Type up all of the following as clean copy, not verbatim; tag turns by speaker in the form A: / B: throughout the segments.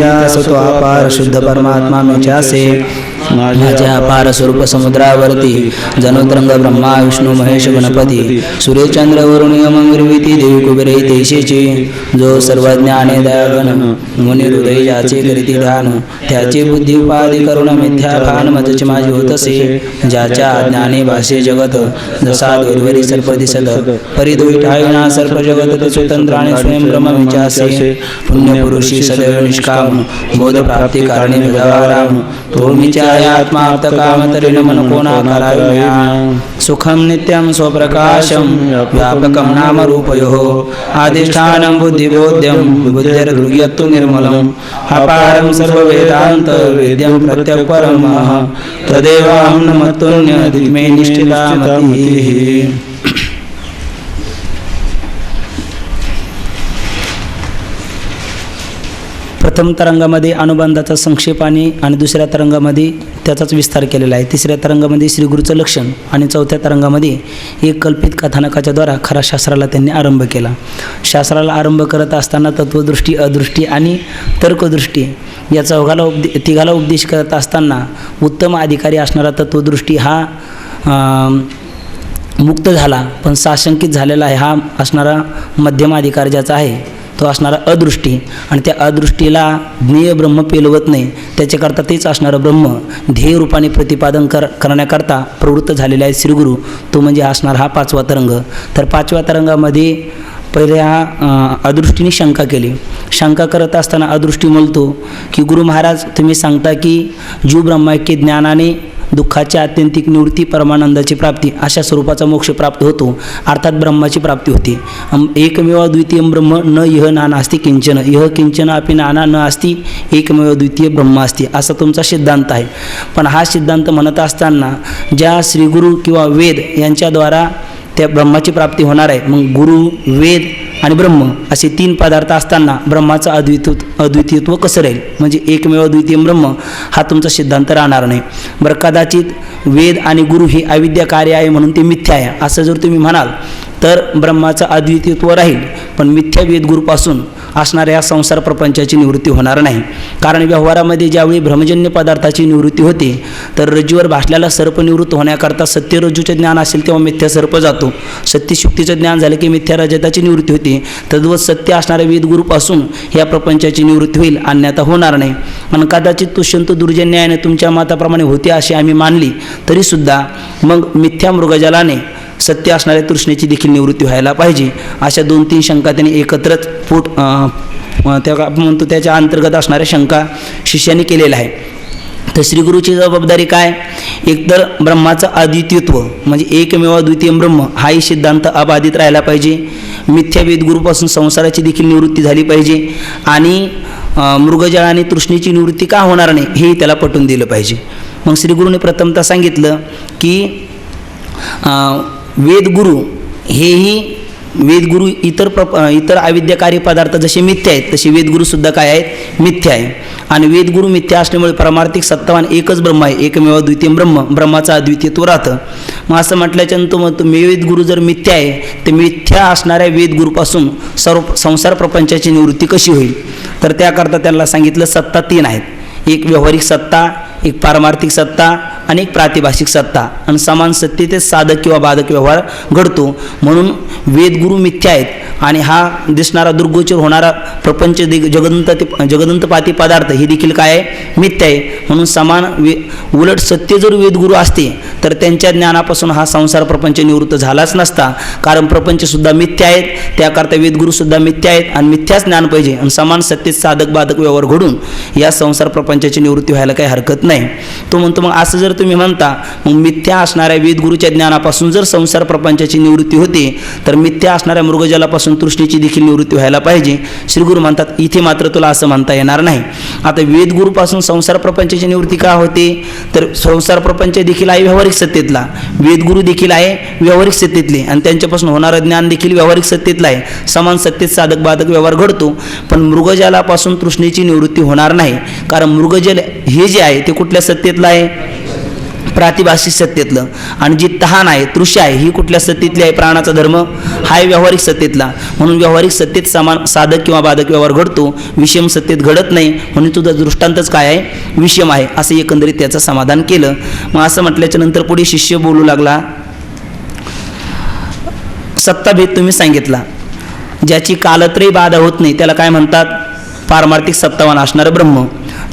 A: तसं तो अपार शुद्ध परमात्मा मेच्यासे माझ्या अपार स्वरूप समुद्रावरती जणू तरंग ब्रह्मा विष्णू महेश गणपती सूर्यचंद्र वरुण यम निर्मिती देवी कुबेरे देशेची जो सर्वज्ञाने दयागण मुनी हृदय ज्याचे करीती ध्यान त्याची बुद्धी उपाधी करुण मिथ्या भान मजची माझी होतसे ज्याच्या ज्ञाने भाषे जगत जसा दुर्वरी सर्प दिसत परिदोई ठाविना सर्प जगत स्वतंत्राने स्वयं ब्रह्म विचासे पुण्य पुरुषी सदैव निष्काम बोध प्राप्ती कारणे भगवाराम तो मिच्या आत्माप्त काम तरी मन कोणा कराव्या सुखम नित्यं स्वप्रकाशम व्यापकं नाम रूपयोः अधिष्ठानं बुद्धिबोध्यं बुद्धिर्दृग्यत्तु निर्मलं अपारं सर्ववेदान्त वेद्यं प्रत्यक्परं तदेवाहं नमतुन्यदिमे निष्ठिता मतिः। प्रथम तरंगामध्ये अनुबंधाचा संक्षेप आणि दुसऱ्या तरंगामध्ये त्याचाच विस्तार केलेला आहे। तिसऱ्या तरंगामध्ये श्री गुरुचं लक्षण आणि चौथ्या तरंगामध्ये एक कल्पित कथानकाच्या द्वारा खरा शास्त्राला त्यांनी आरंभ केला। शास्त्राला आरंभ करत असताना तत्वदृष्टी अदृष्टी आणि तर्कदृष्टी या तिघाला उपदेश करत असताना उत्तम अधिकारी असणारा तत्वदृष्टी हा मुक्त झाला, पण साशंकित झालेला आहे हा असणारा मध्यम अधिकार ज्याचा आहे तो असणारा अदृष्टी, आणि त्या अदृष्टीला ज्ञेय ब्रह्म पेलवत नाही त्याच्याकरता तेच असणारं ब्रह्म ध्येय रूपाने प्रतिपादन करण्याकरता प्रवृत्त झालेला आहे श्रीगुरु, तो म्हणजे असणार हा पाचवा तरंग। तर पाचव्या तरंगामध्ये पहिले हा अदृष्टीने शंका केली। शंका करत असताना अदृष्टी म्हणतो की गुरु महाराज तुम्ही सांगता की जीव ब्रह्मैक्य ज्ञानाने दुःखाची आत्यंतिक निवृत्ती परमानंदाची प्राप्ती अशा स्वरूपाचा मोक्ष प्राप्त होतो, अर्थात ब्रह्माची प्राप्ती होते। एकमेव द्वितीय ब्रह्म न इह नानास्ति किंचन इह किंचन अपि नाना न अस्ति एकमेव द्वितीय ब्रह्म अस्ति असा तुमचा सिद्धांत आहे। पण हा सिद्धांत म्हणत असताना ज्या श्रीगुरु किंवा वेद यांच्याद्वारा त्या ब्रह्माची प्राप्ती होणार आहे, मग गुरु वेद आणि ब्रह्म असे तीन पदार्थ असताना ब्रह्माचं अद्वितीयत्व कसं राहील, म्हणजे एकमेव द्वितीय ब्रह्म हा तुमचा सिद्धांत राहणार नाही। बरं कदाचित वेद आणि गुरु ही अविद्या कार्य आहे म्हणून ते मिथ्या आहे असं जर तुम्ही म्हणाल तर ब्रह्माचं अद्वितीयत्व राहील, पण मिथ्या वेद गुरुपासून असणाऱ्या या संसार प्रपंचाची निवृत्ती होणार नाही। कारण व्यवहारामध्ये ज्यावेळी भ्रमजन्य पदार्थाची निवृत्ती होते तर रज्जूवर भासलेला सर्प निवृत्त होण्याकरता सत्य रज्जूचे ज्ञान असेल तेव्हा मिथ्या सर्प जातो, सत्यशुक्तीचं ज्ञान झालं की मिथ्या रजताची निवृत्ती होते। तद्वत सत्य असणाऱ्या वेदगुरूपासून ह्या प्रपंचाची निवृत्ती होईल, अन्यथा होणार नाही। आणि कदाचित तुष्यंत दुर्जन्यायाने तुमच्या मताप्रमाणे होते अशी आम्ही मानली तरीसुद्धा मग मिथ्या मृगजलाने सत्य असणाऱ्या तृष्णेची देखील निवृत्ती व्हायला पाहिजे। अशा 2-3 शंका त्यांनी एकत्रच आपण म्हणतो त्याच्या अंतर्गत असणाऱ्या शंका शिष्याने केलेल्या आहे। तर श्रीगुरूची जबाबदारी काय, एकतर ब्रह्माचं अद्वितीयत्व म्हणजे एकमेव द्वितीय ब्रह्म हाही सिद्धांत अबाधित राहायला पाहिजे, मिथ्या वेदगुरूपासून संसाराची देखील निवृत्ती झाली पाहिजे, आणि मृगजळ आणि तृष्णेची निवृत्ती का होणार नाही हेही त्याला पटवून दिलं पाहिजे। मग श्रीगुरूने प्रथमतः सांगितलं की वेदगुरु हेही वेदगुरु इतर अविद्याकारी पदार्थ जसे मिथ्या आहेत तसे वेदगुरूसुद्धा काय आहेत, मिथ्या आहे। आणि वेदगुरु मिथ्या असल्यामुळे परमार्थिक सत्तावान एकच ब्रह्म आहे, एकमेव द्वितीय ब्रह्माचा अद्वितीयत्व राहतं। मग असं म्हटल्याच्यानंतर मग वेदगुरु जर मिथ्या आहे तर मिथ्या असणाऱ्या वेदगुरूपासून सर्व संसार प्रपंचाची निवृत्ती कशी होईल, तर त्याकरता त्यांना सांगितलं सत्ता 3 आहेत, एक व्यावहारिक सत्ता, एक पारमार्थिक सत्ता आणि एक प्रातिभाषिक सत्ता, आणि समान सत्तेतच साधक किंवा बाधक व्यवहार घडतो। म्हणून वेदगुरु मिथ्या आहेत आणि हा दिसणारा दुर्गोचर होणारा प्रपंच जगदंतपाती पदार्थ हे देखील काय आहे, मिथ्या आहे। म्हणून समान उलट सत्य जर वेदगुरु असते तर त्यांच्या ज्ञानापासून हा संसार प्रपंच निवृत्त झालाच नसता, कारण प्रपंचसुद्धा मिथ्या आहेत, त्याकरता वेदगुरूसुद्धा मिथ्या आहेत आणि मिथ्याच ज्ञान पाहिजे, आणि समान सत्तेत साधक बाधक व्यवहार घडून या संसार प्रपंचाची निवृत्ती व्हायला काही हरकत नाही। तो म्हणतो मग असं जर तुम्ही म्हणता मग मिथ्या असणाऱ्या वेदगुरूच्या ज्ञानापासून जर संसार प्रपंचाची निवृत्ती होते तर मिथ्या असणाऱ्या मृगजलापासून तृष्णेची देखील निवृत्ती व्हायला पाहिजे। श्रीगुरू म्हणतात इथे मात्र तुला असं म्हणता येणार नाही। आता वेदगुरूपासून संसार प्रपंचाची निवृत्ती का होते, तर संसार प्रपंच देखील आहे व्यावहारिक सत्तेतला, वेदगुरू देखील आहे व्यावहारिक सत्तेतले, आणि त्यांच्यापासून होणारं ज्ञान देखील व्यावहारिक सत्तेतलं आहे, समान सत्तेत साधक बाधक व्यवहार घडतो। पण मृगजलापासून तृष्णेची निवृत्ती होणार नाही, कारण मृगजल हे जे आहे ते कुठल्या सत्तेतलं आहे, प्रातिभाषिक सत्तेतलं. आणि जी तहान आहे, तृषा आहे, ही कुठल्या सत्तेतली आहे? प्राणाचा धर्म हा आहे व्यावहारिक सत्तेतला. म्हणून व्यावहारिक सत्तेत समान साधक किंवा बाधक व्यवहार घडतो, विषम सत्तेत घडत नाही. म्हणून तुझा दृष्टांतच काय आहे? विषम आहे. असं एकंदरीत त्याचं समाधान केलं. मग असं म्हटल्याच्या नंतर पुढे शिष्य बोलू लागला, सत्ताभेद तुम्ही सांगितला, ज्याची कालत्रयी बाधा होत नाही त्याला काय म्हणतात? पारमार्थिक सत्तावान असणारं ब्रह्म.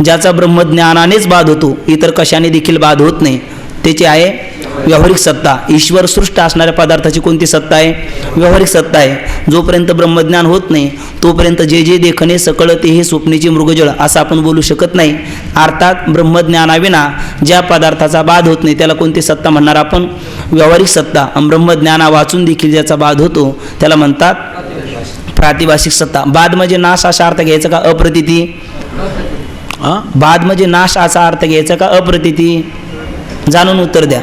A: ज्याचा ब्रह्मज्ञानानेच बाध होतो, इतर कशाने देखील बाध होत नाही, त्याची आहे व्यावहारिक सत्ता. ईश्वर सृष्ट असणाऱ्या पदार्थाची कोणती सत्ता आहे? व्यावहारिक सत्ता आहे. जोपर्यंत ब्रह्मज्ञान होत नाही तोपर्यंत जे जे देखणे सकळ ते हे स्वप्नेची मृगजळ असं आपण बोलू शकत नाही. अर्थात ब्रह्मज्ञानाविना ज्या पदार्थाचा बाध होत नाही त्याला कोणती सत्ता म्हणणार आपण? व्यावहारिक सत्ता. आणि ब्रह्मज्ञाना वाचून देखील ज्याचा बाध होतो त्याला म्हणतात प्रातिभाषिक सत्ता. बाध म्हणजे नाश असा अर्थ घ्यायचा का अप्रतीती? बाध म्हणजे नाश असा अर्थ घ्यायचा का अप्रतीती? जाणून उत्तर द्या.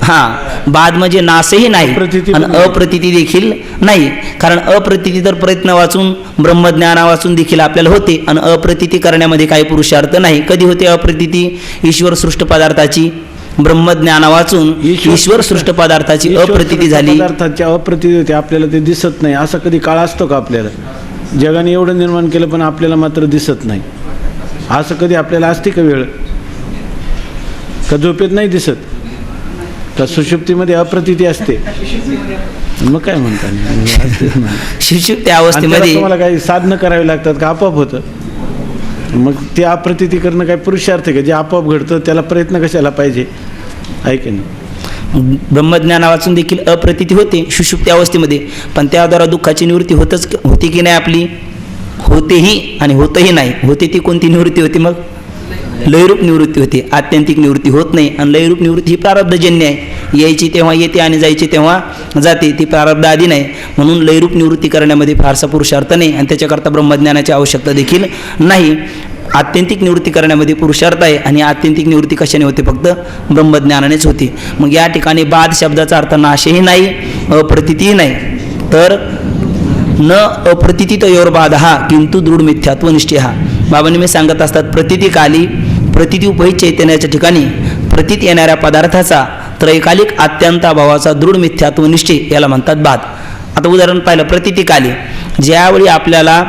A: हां, बाध म्हणजे नाशही नाही आणि अप्रतीती देखील नाही. कारण अप्रतीती तर प्रयत्न वाचून ब्रह्मज्ञाना वाचून देखील आपल्याला होते आणि अप्रतीती करण्यामध्ये काही पुरुषार्थ नाही. कधी होते अप्रतीती? ईश्वर सृष्ट पदार्थाची ब्रह्मज्ञाना वाचून ईश्वर सृष्ट पदार्थाची अप्रतीती झाली.
B: पदार्थाची अप्रतीती होते, आपल्याला ते दिसत नाही. असा कधी काळ असतो का आपल्याला? जगाने एवढं निर्माण केलं पण आपल्याला मात्र दिसत नाही. असं कधी आपल्याला असते का वेळ? का झोपेत नाही दिसत? का सुषुप्तीमध्ये अप्रतीती असते? मग काय म्हणतात?
A: सुषुप्ती अवस्थेमध्ये
B: तुम्हाला काही साधनं करावी लागतात का आपोआप होतं? मग ते अप्रतीती करणं काय पुरुषार्थ आहे का? जे आपोआप घडतं त्याला प्रयत्न कशाला पाहिजे? आहे की नाही?
A: ब्रह्मज्ञाना वाचून देखील अप्रतीती होते सुषुप्ती अवस्थेमध्ये, पण त्याद्वारा दुःखाची निवृत्ती होते की नाही आपली? होतेही आणि होतही नाही. होते ती कोणती निवृत्ती होती? मग लयरूप निवृत्ती होती. आत्यंतिक निवृत्ती होत नाही. आणि लयरूप निवृत्ती ही प्रारब्धजन्य आहे. यायची तेव्हा येते आणि जायची तेव्हा जाते, ती प्रारब्ध आधी नाही. म्हणून लयरूप निवृत्ती करण्यामध्ये फारसा पुरुषार्थ नाही आणि त्याच्याकरता ब्रह्मज्ञानाची आवश्यकता देखील नाही. आत्यंतिक निवृत्ती करण्यामध्ये पुरुषार्थ आहे आणि आत्यंतिक निवृत्ती कशाने होते? फक्त ब्रह्मज्ञानानेच होते. मग या ठिकाणी बाध शब्दाचा अर्थ नाशही नाही, अप्रतीतीही नाही. तर न अप्रतीतीतयोर बाध हा किंतु दृढ मिथ्यात्व निष्ठा. बाबांनी मी सांगत असतात, प्रतीतिकाली प्रतीती उपहित चैतन्याच्या ठिकाणी प्रतीत येणाऱ्या पदार्थाचा त्रैकालिक आत्यंताभावाचा दृढ मिथ्यात्व निष्ठे याला म्हणतात बाध. आता उदाहरण पाहिलं, प्रतीतिकाली ज्यावेळी आपल्याला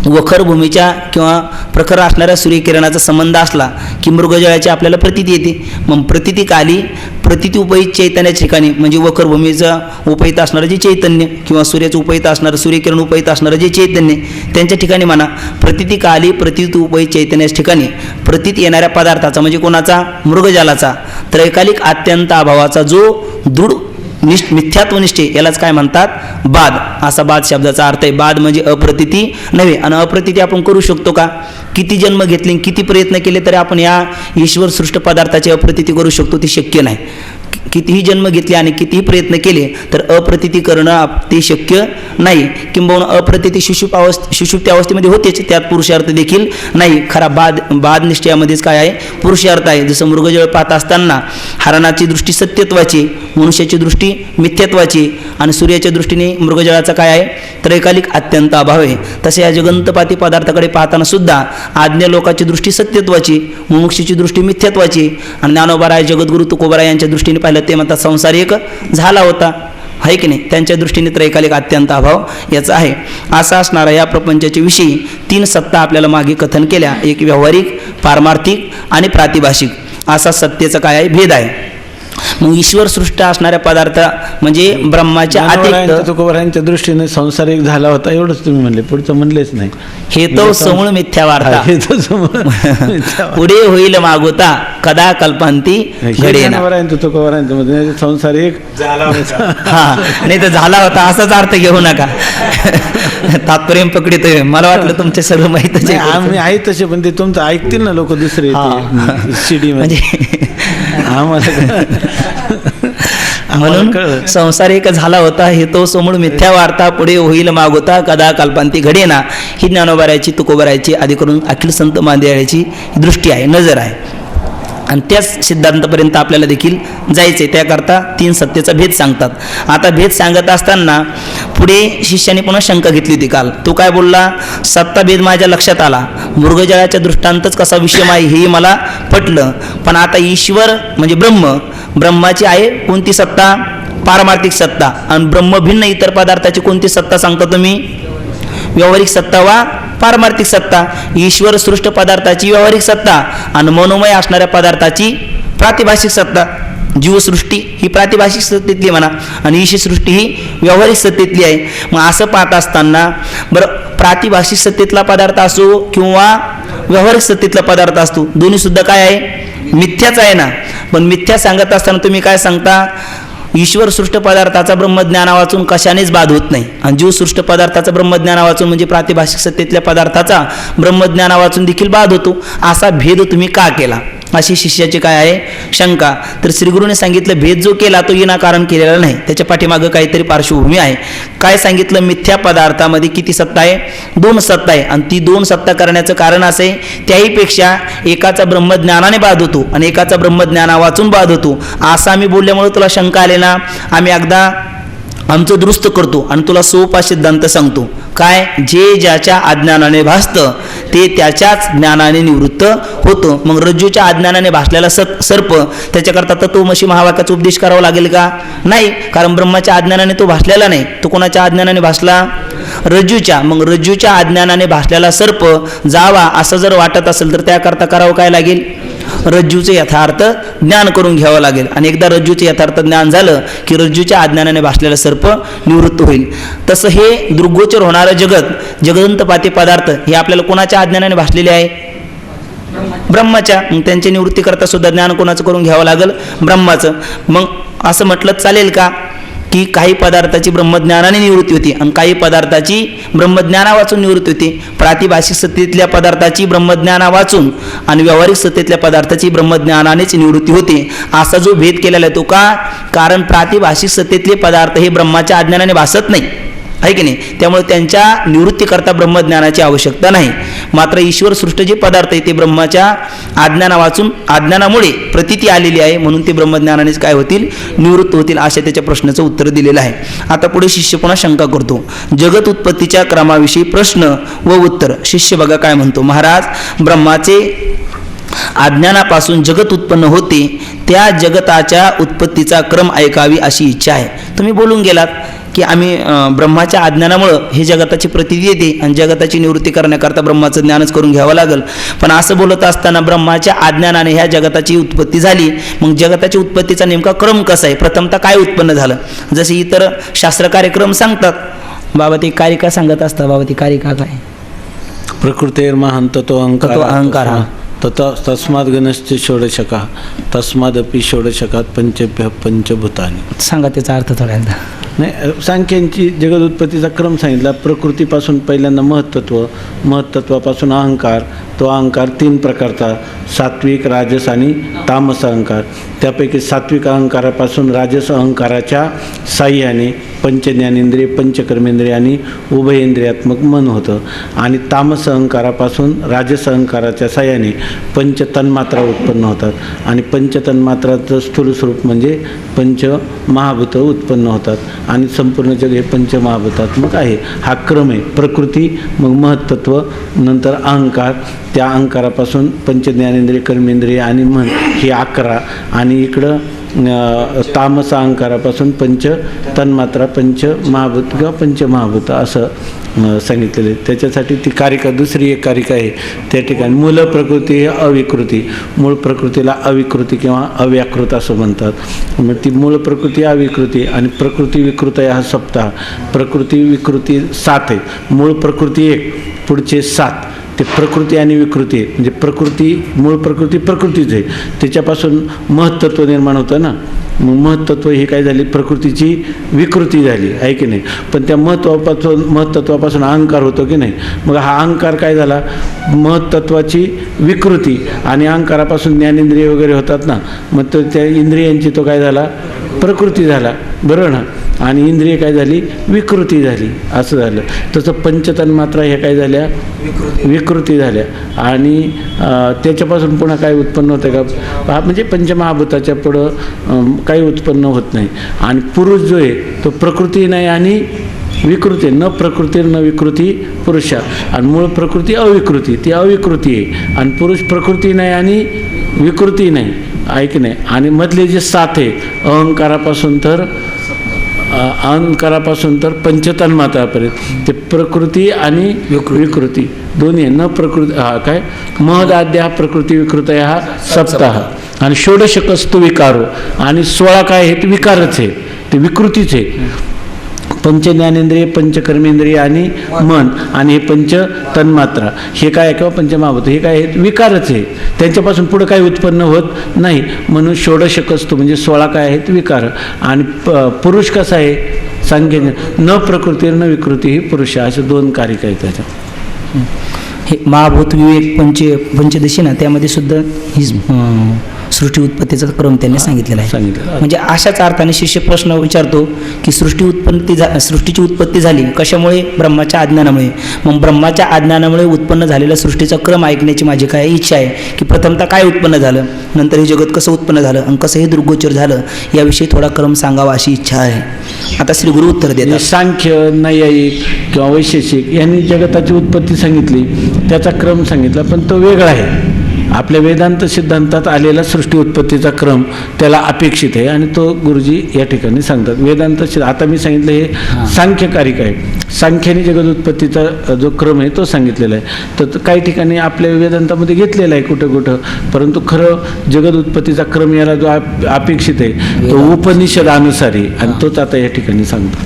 A: वखर भूमीच्या किंवा प्रखर असणाऱ्या सूर्यकिरणाचा संबंध असला की मृगजळाची आपल्याला प्रतीती येते. मग प्रतीतिकाली प्रतीती उपहित चैतन्याच्या ठिकाणी म्हणजे वखर भूमीचं उपहित असणारं जे चैतन्य किंवा सूर्याचं उपहित असणारं सूर्यकिरण उपहित असणारं जे चैतन्य त्यांच्या ठिकाणी म्हणा प्रतीतिकाली प्रतीत उपहित चैतन्याच्या ठिकाणी प्रतीत येणाऱ्या पदार्थाचा म्हणजे कोणाचा? मृगजलाचा त्रैकालिक आत्यंत अभावाचा जो दृढ मिथ्यात्वनिष्ठे यालाच काय म्हणतात? बाध. असा बाध शब्दाचा अर्थ आहे. बाध म्हणजे अप्रतीती नव्हे. आणि अप्रतीती आपण करू शकतो का? किती जन्म घेतले, किती प्रयत्न केले तरी आपण या ईश्वर सृष्ट पदार्थाची अप्रतीती करू शकतो? ती शक्य नाही. कितीही जन्म घेतले आणि कितीही प्रयत्न केले तर अप्रतीती करणं ते शक्य नाही. किंबहुना अप्रतीती सुषुप्ती अवस्थेमध्ये होतेच, त्यात पुरुषार्थ देखील नाही. खरा बाध निश्चयामध्येच काय आहे? पुरुषार्थ आहे. जसं मृगजळ पाहत असताना हरणाची दृष्टी सत्यत्वाची, मनुष्याची दृष्टी मिथ्यत्वाची आणि सूर्याच्या दृष्टीने मृगजळाचा काय आहे? त्रैकालिक अत्यंत अभाव आहे. तसे या जगंतपाती पदार्थाकडे पाहताना सुद्धा आज्ञा लोकाची दृष्टी सत्यत्वाची, मुमुक्षूची दृष्टी मिथ्यत्वाची आणि ज्ञानोबाराय जगद्गुरु तुकोबाराय यांच्या दृष्टीने पाहिलं ते म्हणतात संसार एक झाला होता, आहे की नाही? त्यांच्या दृष्टीने त्रैकालिक अत्यंत अभाव याचा आहे. असा असणारा या प्रपंचाच्या विषयी 3 सत्ता आपल्याला मागे कथन केल्या. एक व्यावहारिक, पारमार्थिक आणि प्रातिभाषिक असा सत्तेचा काय आहे? भेद आहे. मग ईश्वर सृष्ट असणाऱ्या पदार्थ म्हणजे ब्रह्माच्या अतिरिक्त
B: तुकोबारायांच्या दृष्टीने संसार एक झाला होता एवढंच तुम्ही म्हणले, पुढचं म्हणलेच नाही.
A: हे तो समूळ मिथ्या वार्ता पुढे होईल मागोता कदा कल्पांती घडेना.
B: तुकोबारायांच्या संसार एक झाला होता.
A: हा नाही तर झाला होता असाच अर्थ घेऊ नका. तात्पर्य पकडितोय. मला वाटलं तुमचे सर्व माहितच आहे.
B: आम्ही आहे तसे, पण ते तुमचं ऐकतील ना लोक दुसरे शिडी म्हणजे
A: म्हणून संसार एक झाला होता हे तो समूळ मिथ्या वार्ता पुढे होईल मागोता कदा कल्पांती घडेना. ही ज्ञानोबारायची तुकोबारायची आधी करून अखिल संत मांदियाळ्याची दृष्टी आहे, नजर आहे. आणि त्याच सिद्धांतापर्यंत आपल्याला देखील जायचं आहे. त्याकरता 3 सत्तेचा भेद सांगतात. आता भेद सांगत असताना पुढे शिष्याने पुन्हा शंका घेतली होती काल. तो काय बोलला, सत्ता भेद माझ्या लक्षात आला, मृगजळाच्या दृष्टांतच कसा विषम आहे हेही मला पटलं, पण आता ईश्वर म्हणजे ब्रह्माची आहे कोणती सत्ता, पारमार्थिक सत्ता, आणि ब्रह्म भिन्न इतर पदार्थाची कोणती सत्ता सांगता तुम्ही, व्यावहारिक सत्ता वा पारमार्थिक सत्ता. ईश्वर सृष्ट पदार्थाची व्यावहारिक सत्ता आणि मनोमय असणाऱ्या पदार्थाची प्रातिभाषिक सत्ता. जीवसृष्टी ही प्रातिभाषिक सत्तेतली म्हणा आणि ईशसृष्टी ही व्यावहारिक सत्तेतली आहे. मग असं पाहत असताना बरं, प्रातिभाषिक सत्तेतला पदार्थ असो किंवा व्यावहारिक सत्तेतला पदार्थ असतो, दोन्ही सुद्धा काय आहे, मिथ्याच आहे ना. पण मिथ्या सांगत असताना तुम्ही काय सांगता, ईश्वर सृष्ट पदार्थाचा ब्रह्मज्ञाना वाचून कशानेच बाध होत नाही, आणि जीवसृष्ट पदार्थाचा ब्रह्मज्ञाना वाचून म्हणजे प्रातिभाषिक सत्तेतल्या पदार्थाचा ब्रह्मज्ञाना वाचून देखील बाध होतो. असा भेद तुम्ही का केला, अशी शिष्याची काय आहे शंका. तर श्रीगुरूने सांगितलं, भेद जो केला तो विनाकारण केलेला नाही, त्याच्या पाठीमागं काहीतरी पार्श्वभूमी आहे. काय सांगितलं, मिथ्या पदार्थामध्ये किती सत्ता आहे, 2 सत्ता आहे, आणि ती 2 सत्ता करण्याचं कारण असं आहे, त्याहीपेक्षा एकाचा ब्रह्मज्ञानाने बाध होतो आणि एकाचा ब्रह्मज्ञाना वाचून बाध होतो. असं आम्ही बोलल्यामुळे तुला शंका आले ना, आम्ही एकदा आमचं दुरुस्त करतो आणि तुला सोपा सिद्धांत सांगतो. काय, जे ज्याच्या अज्ञानाने भासतं ते त्याच्याच ज्ञानाने निवृत्त होतं. मग रज्जूच्या अज्ञानाने भासलेला सर्प, त्याच्याकरता तत्वमसी महावाक्याचा उपदेश करावा लागेल का, नाही, कारण ब्रह्माच्या अज्ञानाने तो भासलेला नाही. तो कोणाच्या अज्ञानाने भासला, रज्जूच्या. मग रज्जूच्या अज्ञानाने भासलेला सर्प जावा असं जर वाटत असेल तर त्याकरता करावं काय लागेल, रज्जूचे यथार्थ ज्ञान करून घ्यावं लागेल. आणि एकदा रज्जूचे यथार्थ ज्ञान झालं की रज्जूच्या अज्ञानाने भासलेला सर्प निवृत्त होईल. तसं हे दृग्गोचर होणारं जगत, जगदंतपाती पदार्थ हे आपल्याला कोणाच्या अज्ञानाने भासलेले आहे, ब्रह्माच्या. मग त्यांची निवृत्ती करता सुद्धा ज्ञान कोणाचं करून घ्यावं लागेल, ब्रह्माचं. मग असं म्हटलं चालेल का की काही पदार्थाची ब्रह्मज्ञानाने निवृत्ती होती आणि काही पदार्थाची ब्रह्मज्ञाना वाचून निवृत्ती होती. प्रातिभाषिक सत्तेतल्या पदार्थाची ब्रह्मज्ञाना वाचून आणि व्यावहारिक सत्तेतल्या पदार्थाची ब्रह्मज्ञानानेच निवृत्ती होते. असा जो भेद केलेला आहे तो का, कारण प्रातिभाषिक सत्तेतले पदार्थ हे ब्रह्माच्या अज्ञानाने भासत नाही, आहे की नाही, त्यामुळे त्यांच्या निवृत्तीकरता ब्रह्मज्ञानाची आवश्यकता नाही. मात्र ईश्वर सृष्ट जे पदार्थ आहे ते ब्रह्माच्या अज्ञाना वाचून अज्ञानामुळे प्रतीती आलेली आहे, म्हणून ते ब्रह्मज्ञानानेच काय होतील, निवृत्त होतील. अशा त्याच्या प्रश्नाचं उत्तर दिलेलं आहे. आता पुढे शिष्य पुन्हा शंका करतो. जगत उत्पत्तीच्या क्रमाविषयी प्रश्न व उत्तर. शिष्य बघा काय म्हणतो, महाराज, ब्रह्माचे अज्ञानापासून जगत उत्पन्न होते, त्या जगताच्या उत्पत्तीचा क्रम ऐकावी अशी इच्छा आहे. तुम्ही बोलून गेलात की आम्ही ब्रह्माच्या अज्ञानामुळं हे जगताची प्रतीती येते आणि जगताची निवृत्ती करण्याकरता ब्रह्माचं ज्ञानच करून घ्यावं लागेल. पण असं बोलत असताना ब्रह्माच्या अज्ञानाने ह्या जगताची उत्पत्ती झाली, मग जगताच्या उत्पत्तीचा नेमका क्रम कसा आहे, प्रथमतः काय उत्पन्न झालं, जसे इतर शास्त्र कार्यक्रम सांगतात. बाबा ते कारिका सांगत असतात, बाबा ती कारिका काय,
B: प्रकृतेर्महान ततो अहंकार तस्माद गणश्च षोडशका तस्मादपि षोडशकात पंचभ्य पंचभूतानि.
A: सांगा त्याचा अर्थ थोड्यांदा.
B: नाही, सांख्यांची जगद उत्पत्तीचा क्रम सांगितला. प्रकृतीपासून पहिल्यांदा महत्त्व, महत्त्वापासून अहंकार, तो अहंकार 3 प्रकारचा, सात्विक, राजस आणि तामस अहंकार. त्यापैकी सात्विक अहंकारापासून राजस अहंकाराच्या साह्याने पंचज्ञानेंद्रिय, पंचकर्मेंद्रिय आणि उभयेंद्रियात्मक मन होतं, आणि तामस अहंकारापासून राजस अहंकाराच्या साह्याने पंचतन्मात्रा उत्पन्न होतात, आणि पंचतन्मात्राचं स्थूल स्वरूप म्हणजे पंचमहाभूत उत्पन्न होतात, आणि संपूर्ण जग हे पंचमहाभूतात्मक आहे. हा क्रम आहे. प्रकृती, मग महत्त्व, नंतर अहंकार, त्या अहंकारापासून पंचज्ञानेंद्रिय, कर्मेंद्रिय आणि मन ही 11, आणि इकडं तामस अहंकारापासून पंच तन्मात्रा, पंचमहाभूत किंवा पंचमहाभूत असं सांगितलेले. त्याच्यासाठी ती कारिका, दुसरी एक कारिका आहे त्या ठिकाणी. मूल प्रकृती हे अविकृती, मूळ प्रकृतीला अविकृती किंवा अव्याकृत असं म्हणतात. मग ती मूळ प्रकृती अविकृती आणि प्रकृती विकृत आहे हा सप्ताह. प्रकृती विकृती 7 आहे, मूळ प्रकृती 1, पुढचे 7 ते प्रकृती आणि विकृती आहे. म्हणजे प्रकृती, मूळ प्रकृती प्रकृतीच आहे, त्याच्यापासून महत्त्व निर्माण होतं ना. मग महत्त्व ही काय झाली, प्रकृतीची विकृती झाली, आहे की नाही. पण त्या महत्त्वापासून अहंकार होतो की नाही. मग हा अहंकार काय झाला, महत्त्वाची विकृती, आणि अहंकारापासून ज्ञानेंद्रिय वगैरे होतात ना, मग तो त्या इंद्रियांची तो काय झाला, प्रकृती झाला, बरं ना, आणि इंद्रिय काय झाली, विकृती झाली, असं झालं. तसं पंचतन्मात्रा ह्या काय झाल्या, विकृती झाल्या. आणि त्याच्यापासून पुन्हा काय उत्पन्न होतं का, म्हणजे पंचमहाभूताच्या पुढं काही उत्पन्न होत नाही. आणि पुरुष जो आहे तो प्रकृती नाही आणि विकृती, न प्रकृती न विकृती पुरुषा. आणि मूळ प्रकृती अविकृती, ती अविकृती आहे. आणि पुरुष प्रकृती नाही आणि विकृती नाही, ऐक नाही. आणि मधले जे 7 आहे, अहंकारापासून तर पंचतन्मात्रापर्यंत, ते प्रकृती आणि विकृती दोन्ही आहे. न प्रकृती काय महदाद्या प्रकृती विकृतया हा सप्ताह. आणि षोडशकस्तु विकारो, आणि 16 काय आहेत, विकारच आहे, ते विकृतीच आहे. पंचज्ञानेंद्रिय, पंचकर्मेंद्रिय आणि मन, आणि हे पंच तन्मात्रा, हे काय किंवा पंचमहाभूत, हे काय आहेत, विकारच आहे. त्यांच्यापासून पुढं काही उत्पन्न होत नाही. म्हणून षोडशकस्तु म्हणजे 16 काय आहेत, विकार. आणि पुरुष कसा आहे, सांख्य न प्रकृती न विकृती ही पुरुष, असे 2 कारिका आहेत त्याच्यात.
A: हे महाभूत विवेक पंचदशी ना, त्यामध्ये सुद्धा ही सृष्टी उत्पत्तीचा क्रम त्यांनी सांगितलेला आहे. म्हणजे अशाच अर्थाने शिष्य प्रश्न विचारतो की सृष्टीची उत्पत्ती झाली कशामुळे, ब्रह्माच्या अज्ञानामुळे. मग ब्रह्माच्या अज्ञानामुळे उत्पन्न झालेल्या सृष्टीचा क्रम ऐकण्याची माझी काय इच्छा आहे की प्रथमतः काय उत्पन्न झालं, नंतर हे जगत कसं उत्पन्न झालं आणि कसं हे दृग्गोचर झालं, याविषयी थोडा क्रम सांगावा अशी इच्छा आहे. आता श्री गुरु उत्तर देतात.
B: सांख्य, नैयायिक किंवा वैशेषिक यांनी जगताची उत्पत्ती सांगितली, त्याचा क्रम सांगितला, पण तो वेगळा आहे. आपल्या वेदांत सिद्धांतात आलेला सृष्टी उत्पत्तीचा क्रम त्याला अपेक्षित आहे, आणि तो गुरुजी या ठिकाणी सांगतात. वेदांत आता मी सांगितलं हे सांख्यकारिक आहे. सांख्याने जगत उत्पत्तीचा जो क्रम आहे तो सांगितलेला आहे. तर काही ठिकाणी आपल्या वेदांतामध्ये घेतलेला आहे कुठं, परंतु खरं जगत उत्पत्तीचा क्रम याला जो अपेक्षित आहे तो उपनिषदानुसारी, आणि तोच आता या ठिकाणी सांगतो.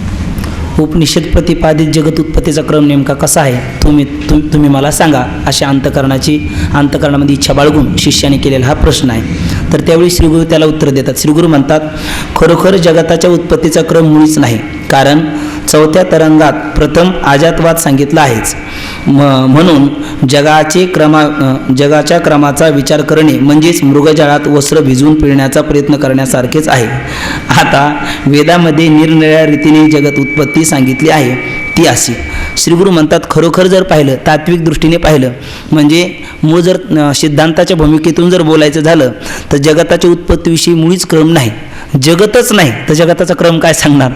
A: उपनिषद प्रतिपादित जगत उत्पत्तीचा क्रम नेमका कसा आहे तुम्ही मला सांगा, अशा अंतकरणामध्ये इच्छा बाळगून शिष्याने केलेला हा प्रश्न आहे. तर त्यावेळी श्रीगुरु त्याला उत्तर देतात. श्रीगुरु म्हणतात, खरोखर जगताच्या उत्पत्तीचा क्रम मुळीच नाही, कारण 4थ्या तरंगात प्रथम अजातवाद सांगितला आहेच. म्हणून जगाच्या क्रमाचा विचार करणे म्हणजेच मृगजळात वस्त्र भिजवून पिळण्याचा प्रयत्न करण्यासारखेच आहे. आता वेदामध्ये निरनिराळ्या रीतीने जगत उत्पत्ती सांगितली आहे ती अशी. श्रीगुरु म्हणतात, खरोखर जर पाहिलं, तात्विक दृष्टीने पाहिलं, म्हणजे मूळ जर सिद्धांताच्या भूमिकेतून जर बोलायचं झालं तर जगताच्या उत्पत्तीविषयी मुळीच क्रम नाही. जगतच नाही तर जगताचा क्रम काय सांगणार.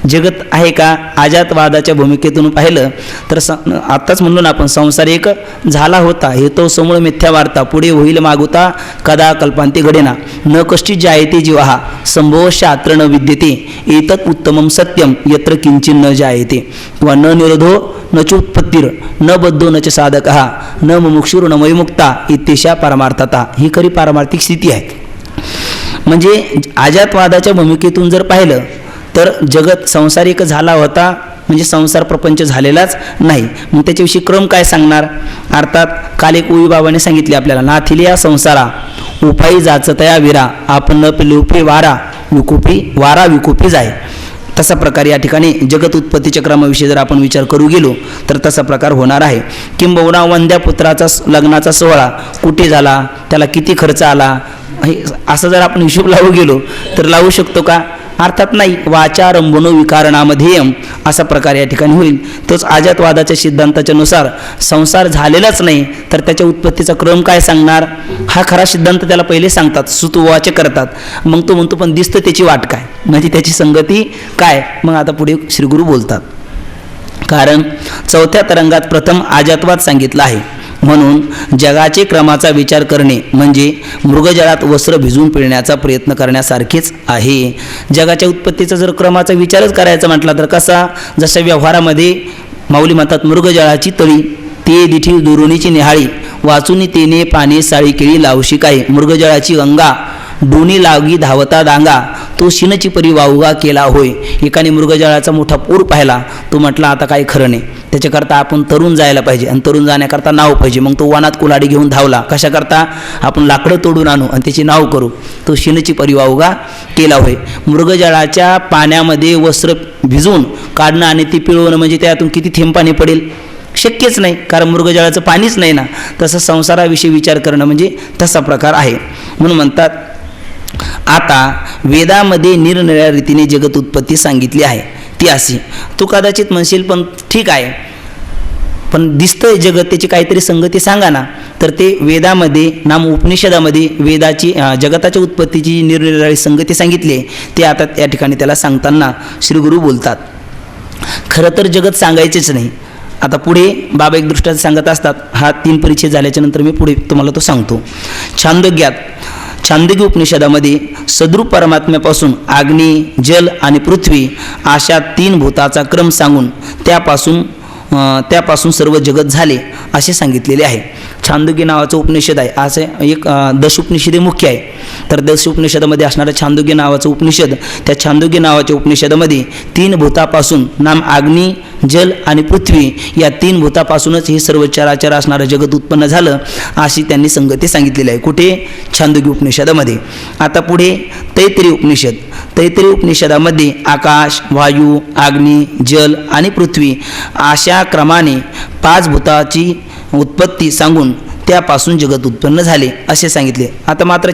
A: जगत आहे का, अजातवादाच्या भूमिकेतून पाहिलं तर आत्ताच म्हणलो ना आपण, संसार एक झाला होता, हे तो समूळ मिथ्या वार्ता, पुढे होईल मागुता कदा कल्पांती घडेना, न कष्टी जायते जीवा संभवशात्र न विद्यते, एतत् उत्तमम सत्यम यत्र किंचिन न जायते, किंवा न निरोधो न चोत्पत्तीर न बद्धो न च साधकः न मुमुक्षुर न विमुक्ता इत्येषा परमार्थता. ही खरी पारमार्थिक स्थिती आहे. म्हणजे अजातवादाच्या भूमिकेतून जर पाहिलं तर जगत संसारिक झाला होता, म्हणजे संसार प्रपंच झालेलाच नाही. मग त्याच्याविषयी क्रम काय सांगणार. अर्थात काल एक ओवी बाबाने सांगितले आपल्याला, नाथिले या संसारा उपाई जाचतया विरा, आपण न पिलुपे वारा विकुपी जाय. तसा प्रकार या ठिकाणी जगत उत्पत्तीच्या क्रमाविषयी जर आपण विचार करू गेलो तर तसा प्रकार होणार आहे. किंबहुना वंद्या पुत्राचा लग्नाचा सोहळा कुठे झाला, त्याला किती खर्च आला, हे असं जर आपण हिशोब लावू गेलो तर लावू शकतो का. अर्थात नाही. वाचारंभनो विकारणामध्ये असा प्रकार या ठिकाणी होईल. तोच अजातवादाच्या सिद्धांताच्या नुसार संसार झालेलाच नाही तर त्याच्या उत्पत्तीचा क्रम काय सांगणार. हा खरा सिद्धांत त्याला पहिले सांगतात, सुतवाचे करतात. मग तो म्हणतो पण दिसतं त्याची वाट काय, म्हणजे त्याची संगती काय. मग आता पुढे श्रीगुरु बोलतात, कारण 4थ्या तरंगात प्रथम अजातवाद सांगितला आहे. म्हणून जगाचे क्रमाचा विचार करणे म्हणजे मृगजळात वस्त्र भिजवून पिळण्याचा प्रयत्न करण्यासारखेच आहे. जगाच्या उत्पत्तीचा जर क्रमाचा विचारच करायचा म्हटला तर कसा, जशा व्यवहारामध्ये माऊली म्हणतात, मृगजळाची तळी ते दिठी दुरुणीची निहाळी, वाचून तेने पाने साळी केळी लावशी काय, मृगजळाची गंगा डोनी लागी धावता डांगा, तो शिनची परी वावगा केला होय. एकाने मृगजळाचा मोठा पूर पाहिला, तो म्हटला आता काही खरं नाही, त्याच्याकरता आपण तरुण जायला पाहिजे, आणि तरुण जाण्याकरता नाव पाहिजे. मग तो वनात कुल्हाडी घेऊन धावला, कशाकरता, आपण लाकडं तोडून आणू आणि त्याची नाव करू. तो शिनची परी वावगा केला होय. मृगजळाच्या पाण्यामध्ये वस्त्र भिजवून काढणं आणि ती पिळवणं म्हणजे त्यातून किती थेंब पाणी पडेल, शक्यच नाही, कारण मृगजळाचं पाणीच नाही ना. तसं संसाराविषयी विचार करणं म्हणजे तसा प्रकार आहे. म्हणून म्हणतात आता वेदामध्ये निरनिराळ्या रीतीने जगत उत्पत्ती सांगितली आहे ती अशी. तू कदाचित म्हणशील पण ठीक आहे, पण दिसतंय जगत, त्याची काहीतरी संगती सांगा ना. तर ते वेदामध्ये नाम उपनिषदामध्ये वेदाची जगताच्या उत्पत्तीची निरनिराळी संगती सांगितली आहे. ते आता या ठिकाणी त्याला सांगताना श्री गुरु बोलतात, खरं तर जगत सांगायचेच नाही. आता पुढे बाबा एक दृष्ट्या सांगत असतात, हा 3 परिचय झाल्याच्या नंतर मी पुढे तुम्हाला तो सांगतो. छांदोग्य उपनिषदामध्ये सद्रूप परमात्म्यापासून अग्नी, जल आणि पृथ्वी अशा 3 भूताचा क्रम सांगून त्यापासून सर्व जगत झाले असे सांगितलेले आहे. छांदोग्य नावाचं उपनिषद आहे, असे एक दशउपनिषदे मुख्य आहे. तर दशउपनिषदामध्ये असणारं छांदोग्य नावाचं उपनिषद, त्या छांदोग्य नावाच्या उपनिषदामध्ये 3 भूतापासून नाम अग्नी, जल आणि पृथ्वी या 3 भूतापासूनच हे सर्व चराचर असणारं जगत उत्पन्न झालं अशी त्यांनी संगती सांगितलेली आहे. कुठे? छांदोग्य उपनिषदामध्ये. आता पुढे तैत्तिरीय उपनिषदामध्ये आकाश, वायू, अग्नी, जल आणि पृथ्वी अशा क्रमाने 5 भूताची उत्पत्ती सांगून त्यापासून जगत उत्पन्न झाले असे सांगितले. आता मात्र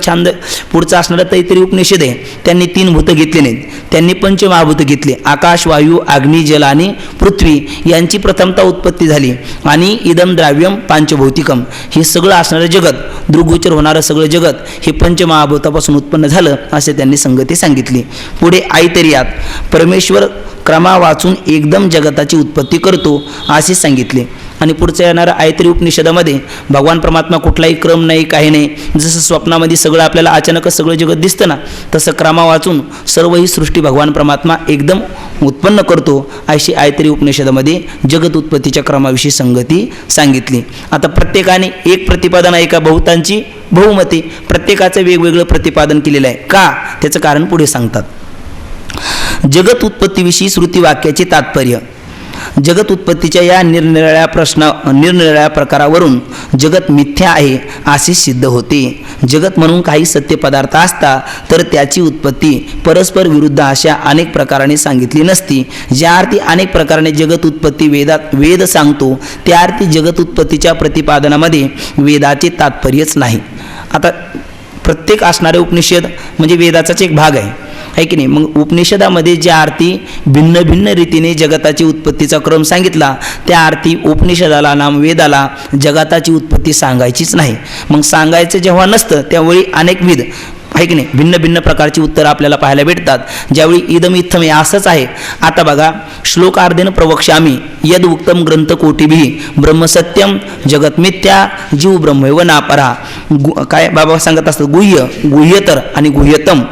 A: पुढचं असणारं तैत्तिरीय उपनिषद आहे, त्यांनी 3 भूतं घेतली नाहीत, त्यांनी पंचमहाभूत घेतले. आकाश, वायू, अग्नी, जल आणि पृथ्वी यांची प्रथमतः उत्पत्ती झाली आणि इदम द्राव्यम पांचभौतिकम, हे सगळं असणारं जगत, दृग्गोचर होणारं सगळं जगत हे पंचमहाभूतापासून उत्पन्न झालं असे त्यांनी संगती सांगितली. पुढे ऐतरेयात परमेश्वर क्रमा वाचून एकदम जगताची उत्पत्ती करतो असे सांगितले. आणि पुढचं येणारं ऐतरेय उपनिषदामध्ये भगवान परमात्मा कुठलाही क्रम नाही, काही नाही, जसं स्वप्नामध्ये सगळं आपल्याला अचानकच सगळं जगत दिसतं ना, तसं क्रमा वाचून सर्व ही सृष्टी भगवान परमात्मा एकदम उत्पन्न करतो अशी ऐतरेय उपनिषदामध्ये जगत उत्पत्तीच्या क्रमाविषयी संगती सांगितली. आता प्रत्येकाने एक प्रतिपादन आहे का बहुतांची बहुमते, प्रत्येकाचं वेगवेगळं प्रतिपादन केलेलं आहे का, त्याचं कारण पुढे सांगतात. जगत उत्पत्तीविषयी श्रुतिवाक्याचे तात्पर्य. जगत उत्पत्तीच्या या निरनिराळ्या प्रकारावरून जगत मिथ्या आहे असे सिद्ध होते. जगत म्हणून काही सत्य पदार्थ असता तर त्याची उत्पत्ती परस्पर विरुद्ध अशा अनेक प्रकाराने सांगितली नसती. ज्या अर्थी अनेक प्रकाराने जगत उत्पत्ती वेद सांगतो त्या अर्थी जगत उत्पत्तीच्या प्रतिपादनामध्ये वेदाचे तात्पर्यच नाही. आता प्रत्येक असणारे उपनिषद म्हणजे वेदाचाच एक भाग आहे की नाही. मग उपनिषदामध्ये ज्या अर्थी भिन्न भिन्न रीतीने जगताची उत्पत्तीचा क्रम सांगितला त्या अर्थी उपनिषदाला नाम वेदाला जगताची उत्पत्ती सांगायचीच नाही. मग सांगायचं जेव्हा नसतं त्यावेळी अनेकविध आहे की नाही भिन्न भिन्न प्रकारची उत्तरं आपल्याला पाहायला भेटतात. ज्यावेळी इदम इत्थम हे असंच आहे. आता बघा, श्लोकार्धेन प्रवक्ष्यामी यद उक्तम ग्रंथ कोटिभिः ब्रह्मसत्यम जगत मिथ्या जीव ब्रह्मैव नापरा. काय बाबा सांगत असतात, गुह्यतर आणि गुह्यतम,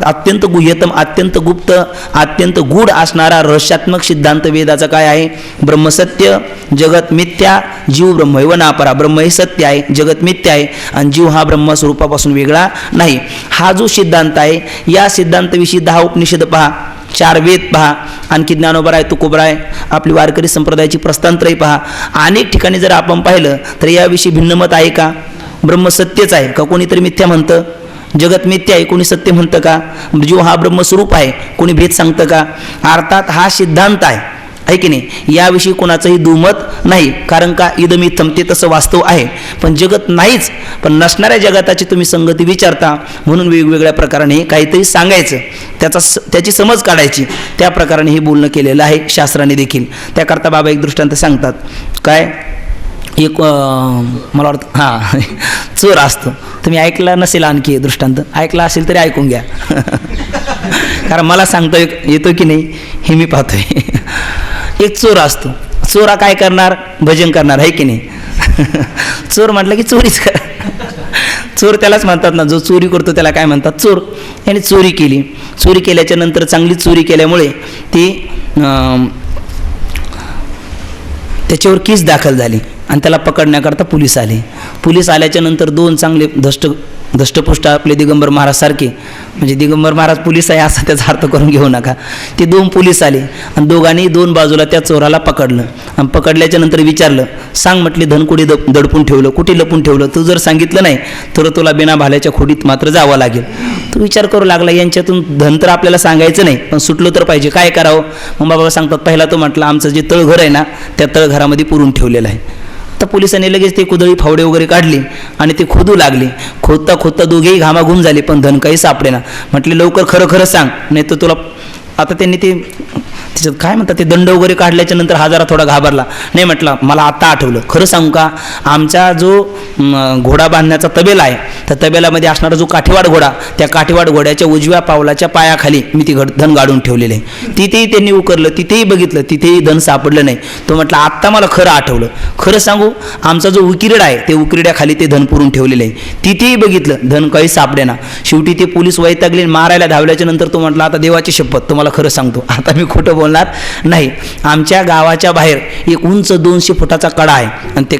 A: अत्यंत गुह्यतम, अत्यंत गुप्त, अत्यंत गूढ असणारा रहस्यात्मक सिद्धांत वेदाचा काय आहे? ब्रह्मसत्य जगत मिथ्या जीव ब्रह्मैव नापरा. ब्रह्म हे सत्य आहे, जगत मिथ्या आहे आणि जीव हा ब्रह्मस्वरूपापासून वेगळा नाही. हा जो सिद्धांत आहे या सिद्धांताविषयी 10 उपनिषद पहा, 4 वेद पहा, आणखी ज्ञानोबराय तुकोबराय आपली वारकरी संप्रदायाची प्रस्थानत्रयी पहा. अनेक ठिकाणी जर आपण पाहिलं तर याविषयी भिन्न मत आहे का? ब्रह्म सत्यच आहे का? कोणीतरी मिथ्या म्हणतं. जगत मिथ्या आहे, कोणी सत्य म्हणतं का? जीव हा ब्रह्मस्वरूप आहे, कोणी भेद सांगतं का? अर्थात हा सिद्धांत आहे की नाही, याविषयी कोणाचंही दुमत नाही. कारण का? इदमित्थम, ते तसं वास्तव आहे, पण जगत नाहीच. पण नसणाऱ्या जगताची तुम्ही संगती विचारता म्हणून वेगवेगळ्या प्रकाराने काहीतरी सांगायचं, त्याची समज काढायची, त्या प्रकाराने हे बोलणं केलेलं आहे शास्त्राने देखील. त्याकरता बाबा एक दृष्टांत सांगतात. काय? एक मला वाटतं हां चोर असतो. तुम्ही ऐकला नसेल, आणखी दृष्टांत ऐकला असेल तरी ऐकून घ्या कारण मला सांगता येतो की नाही हे मी पाहतोय. एक चोर असतो. चोरा काय करणार? भजन करणार आहे की नाही चोर म्हटलं की चोरीच कर. चोर त्यालाच म्हणतात ना, जो चोरी करतो त्याला काय म्हणतात? चोर. याने चोरी केली. चोरी केल्याच्या नंतर चांगली चोरी केल्यामुळे ती त्याच्यावर केस दाखल झाली आणि त्याला पकडण्याकरता पोलीस आले. पोलीस आल्याच्या नंतर 2 चांगले धष्टपुष्ट आपले दिगंबर महाराज सारखे, म्हणजे दिगंबर महाराज पोलीस आहे असा त्याचा अर्थ करून घेऊ नका, ते 2 पोलीस आले आणि दोघांनी 2 बाजूला त्या चोराला पकडलं आणि पकडल्याच्या नंतर विचारलं, सांग म्हटले धन कुठे दडपून ठेवलं, कुठे लपून ठेवलं? तू जर सांगितलं नाही तर तुला बिना भाल्याच्या खोडीत मात्र जावं लागेल. तो विचार करू लागला, यांच्यातून धन तर आपल्याला सांगायचं नाही पण सुटलो तर पाहिजे, काय करावं? मग बाबा सांगतात, पहिला तो म्हटलं आमचं जे तळघर आहे ना त्या तळघरामध्ये पुरून ठेवलेलं आहे. तर पोलिसांनी लगेच ते कुदळी फावडे वगैरे काढले आणि ते खोदू लागले. खोदता खोदता दोघेही घामाघूम झाले, पण धन काही सापडेना. म्हटले लवकर खरं खरं सांग, नाही तर तुला. आता त्यांनी ते त्याच्यात काय म्हणतात ते दंड वगैरे काढल्याच्या नंतर हा जरा थोडा घाबरला. नाही म्हटलं मला आता आठवलं, खरं सांगू का, आमचा जो घोडा बांधण्याचा तबेला आहे, त्या तबेल्यामध्ये असणारा जो काठीवाड घोडा, त्या काठीवाड घोड्याच्या उजव्या पावलाच्या पायाखाली मी ती धन गाडून ठेवलेले आहे. तिथेही त्यांनी उकरलं, तिथेही बघितलं, तिथेही धन सापडलं नाही. तो म्हटलं आत्ता मला खरं आठवलं, खरं सांगू, आमचा जो उकिरडा आहे ते उकिरड्याखाली ते धन पुरून ठेवलेलं आहे. तिथेही बघितलं, धन काही सापडेना. शेवटी ते पोलीस वैतागले, मारायला धावल्याच्या नंतर तो म्हटला आता देवाची शपथ तुम्हाला खरं सांगतो, आता मी खोटं बोलणार नाही. आमच्या गावाच्या बाहेर एक उंच 200 फुटाचा कडा आहे आणि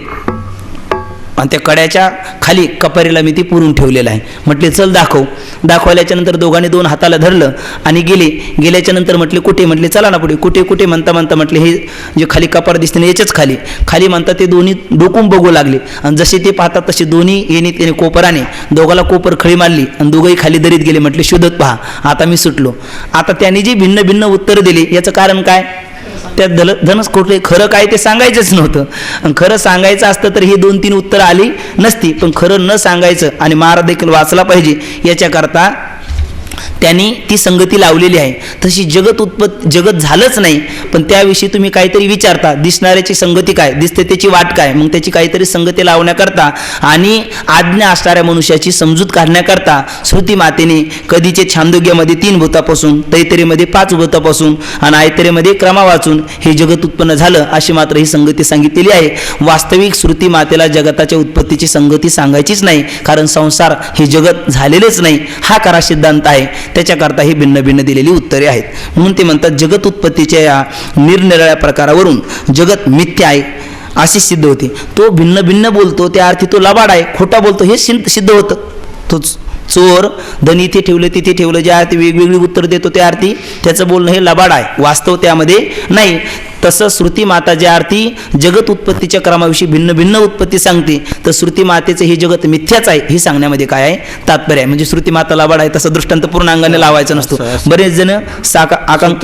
A: त्या कड्याच्या खाली कपारीला मी ती पुरून ठेवलेलं आहे. म्हटले चल दाखव. दाखवल्याच्या नंतर दोघांनी 2 हाताला धरलं आणि गेल्याच्या नंतर म्हटले कुठे, म्हटले चला ना पुढे. कुठे कुठे म्हणता म्हणता म्हटले हे जे खाली कपार दिसते ना याच्याच खाली खाली म्हणता ते दोन्ही डोकून बघू लागले. आणि जसे ते पाहतात तसे दोन्ही येणे त्याने कोपराने दोघाला कोपर खळी मारली आणि दोघंही खाली दरीत गेले. म्हटले शोधत पहा, आता मी सुटलो. आता त्यांनी जे भिन्न भिन्न उत्तर दिले याचं कारण काय, त्या धनच खोटले, खरं काय ते सांगायचंच नव्हतं. आणि खरं सांगायचं असतं तर ही 2-3 उत्तरं आली नसती, पण खरं न सांगायचं आणि मारा देखील वाचला पाहिजे याच्याकरता त्यांनी ती संगती लावलेली आहे. तशी जगत झालंच नाही, पण त्याविषयी तुम्ही काहीतरी विचारता, दिसणाऱ्याची संगती काय, दिसते त्याची वाट काय, मग त्याची काहीतरी संगती लावण्याकरता आणि आज्ञा असणाऱ्या मनुष्याची समजूत काढण्याकरता श्रुती मातेने कधीचे छांदोग्यामध्ये 3 भूतापासून, तैतरीमध्ये 5 भूतापासून आणि आयतरीमध्ये क्रमा वाचून हे जगत उत्पन्न झालं, अशी मात्र ही संगती सांगितलेली आहे. वास्तविक श्रुती मातेला जगताच्या उत्पत्तीची संगती सांगायचीच नाही, कारण संसार हे जगत झालेलेच नाही हा खरा सिद्धांत आहे. त्याच्याकरता ही भिन्न भिन्न दिलेली उत्तरे आहेत. म्हणून ते म्हणतात जगत उत्पत्तीच्या या निरनिराळ्या प्रकारावरून जगत मिथ्या आहे असे सिद्ध होते. तो भिन्न भिन्न बोलतो त्या अर्थी तो लबाड आहे, खोटा बोलतो हे सिद्ध होतं. तो चोर धन इथे ठेवलं तिथे ठेवलं, ज्या अर्थी वेगवेगळी उत्तर देतो त्या अर्थी त्याचं बोलणं हे लबाड आहे, वास्तव त्यामध्ये नाही. तसं श्रुती माता ज्या अर्थी जगत उत्पत्तीच्या क्रमाविषयी भिन्न भिन्न उत्पत्ती सांगते, तर श्रुती मातेचं हे जगत मिथ्याच आहे हे सांगण्यामध्ये काय आहे तात्पर्य आहे. म्हणजे श्रुती माता लबाड आहे तसं दृष्टांत पूर्ण अंगाने लावायचं नसतो. बरेच जण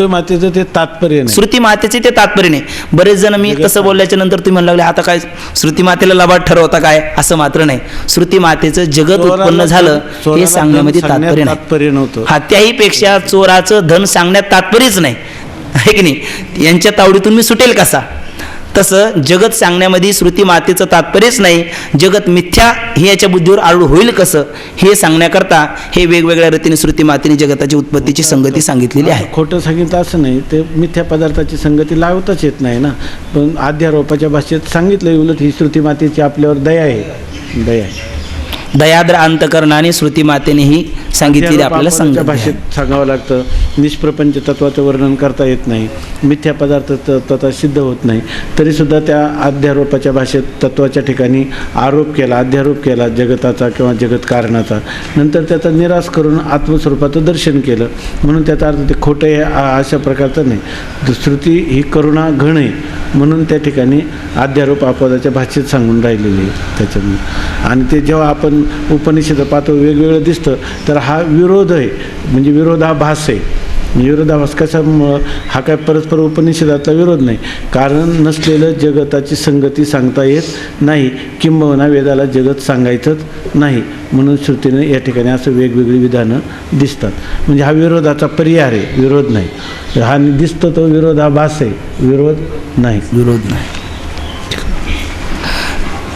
B: मातेचं ते तात्पर्य नाही,
A: श्रुती मातेचे ते तात्पर्य नाही. बरेच जण मी तसं बोलल्याच्या नंतर तुम्ही म्हणू लागले आता काय श्रुती मातेला लबाड ठरवता काय, असं मात्र नाही. श्रुती मातेचं जगत उत्पन्न झालं हे सांगण्यामध्ये तात्पर्य नव्हतं. हा त्याही पेक्षा चोराचं धन सांगण्यात तात्पर्यच नाही आहे की नाही, यांच्या तावडीतून मी सुटेल कसा. तसं जगत सांगण्यामध्ये श्रुती मातेचं तात्पर्यच नाही, जगत मिथ्या हे याच्या बुद्धीवर आरूढ होईल कसं हे सांगण्याकरता हे वेगवेगळ्या रीतीने श्रुती मातेने जगताची उत्पत्तीची संगती सांगितलेली आहे.
B: खोटं सांगितलं असं नाही, ते मिथ्या पदार्थाची संगती लावताच येत नाही ना, पण अध्यारोपाच्या भाषेत सांगितलं उलट ही श्रुती मातेची आपल्यावर दया आहे, दया आहे.
A: दयाद्र अंतकरणाने श्रुती मातेनेही सांगितलेली आपल्याला
B: सांगितलं भाषेत सांगावं लागतं. निष्प्रपंच तत्वाचं वर्णन करता येत नाही, मिथ्या पदार्थ तत्व सिद्ध होत नाही, तरीसुद्धा त्या अध्यारोपाच्या भाषेत तत्वाच्या ठिकाणी आरोप केला, अध्यारोप केला जगताचा किंवा जगत कारणाचा, नंतर त्याचा निराश करून आत्मस्वरूपाचं दर्शन केलं. म्हणून त्याचा अर्थ ते खोटं आहे अशा प्रकारचं नाही. श्रुती ही करुणा घण आहे म्हणून त्या ठिकाणी अध्यारोप अपवादाच्या भाषेत सांगून राहिलेली आहे त्याच्यामुळे. आणि ते जेव्हा आपण उपनिषद पाहतो वेगवेगळं दिसतं तर हा विरोध आहे, म्हणजे विरोधाभास आहे. विरोधाभास कशामुळं, हा काय परस्पर उपनिषदाचा विरोध नाही, कारण नसलेलं जगताची संगती सांगता येत नाही, किंबहुना वेदाला जगत सांगायचंच नाही, म्हणून श्रुतीने या ठिकाणी असं वेगवेगळी विधानं दिसतात. म्हणजे हा विरोधाचा पर्याय आहे, विरोध नाही. हा दिसतो तो विरोधाभास आहे, विरोध नाही.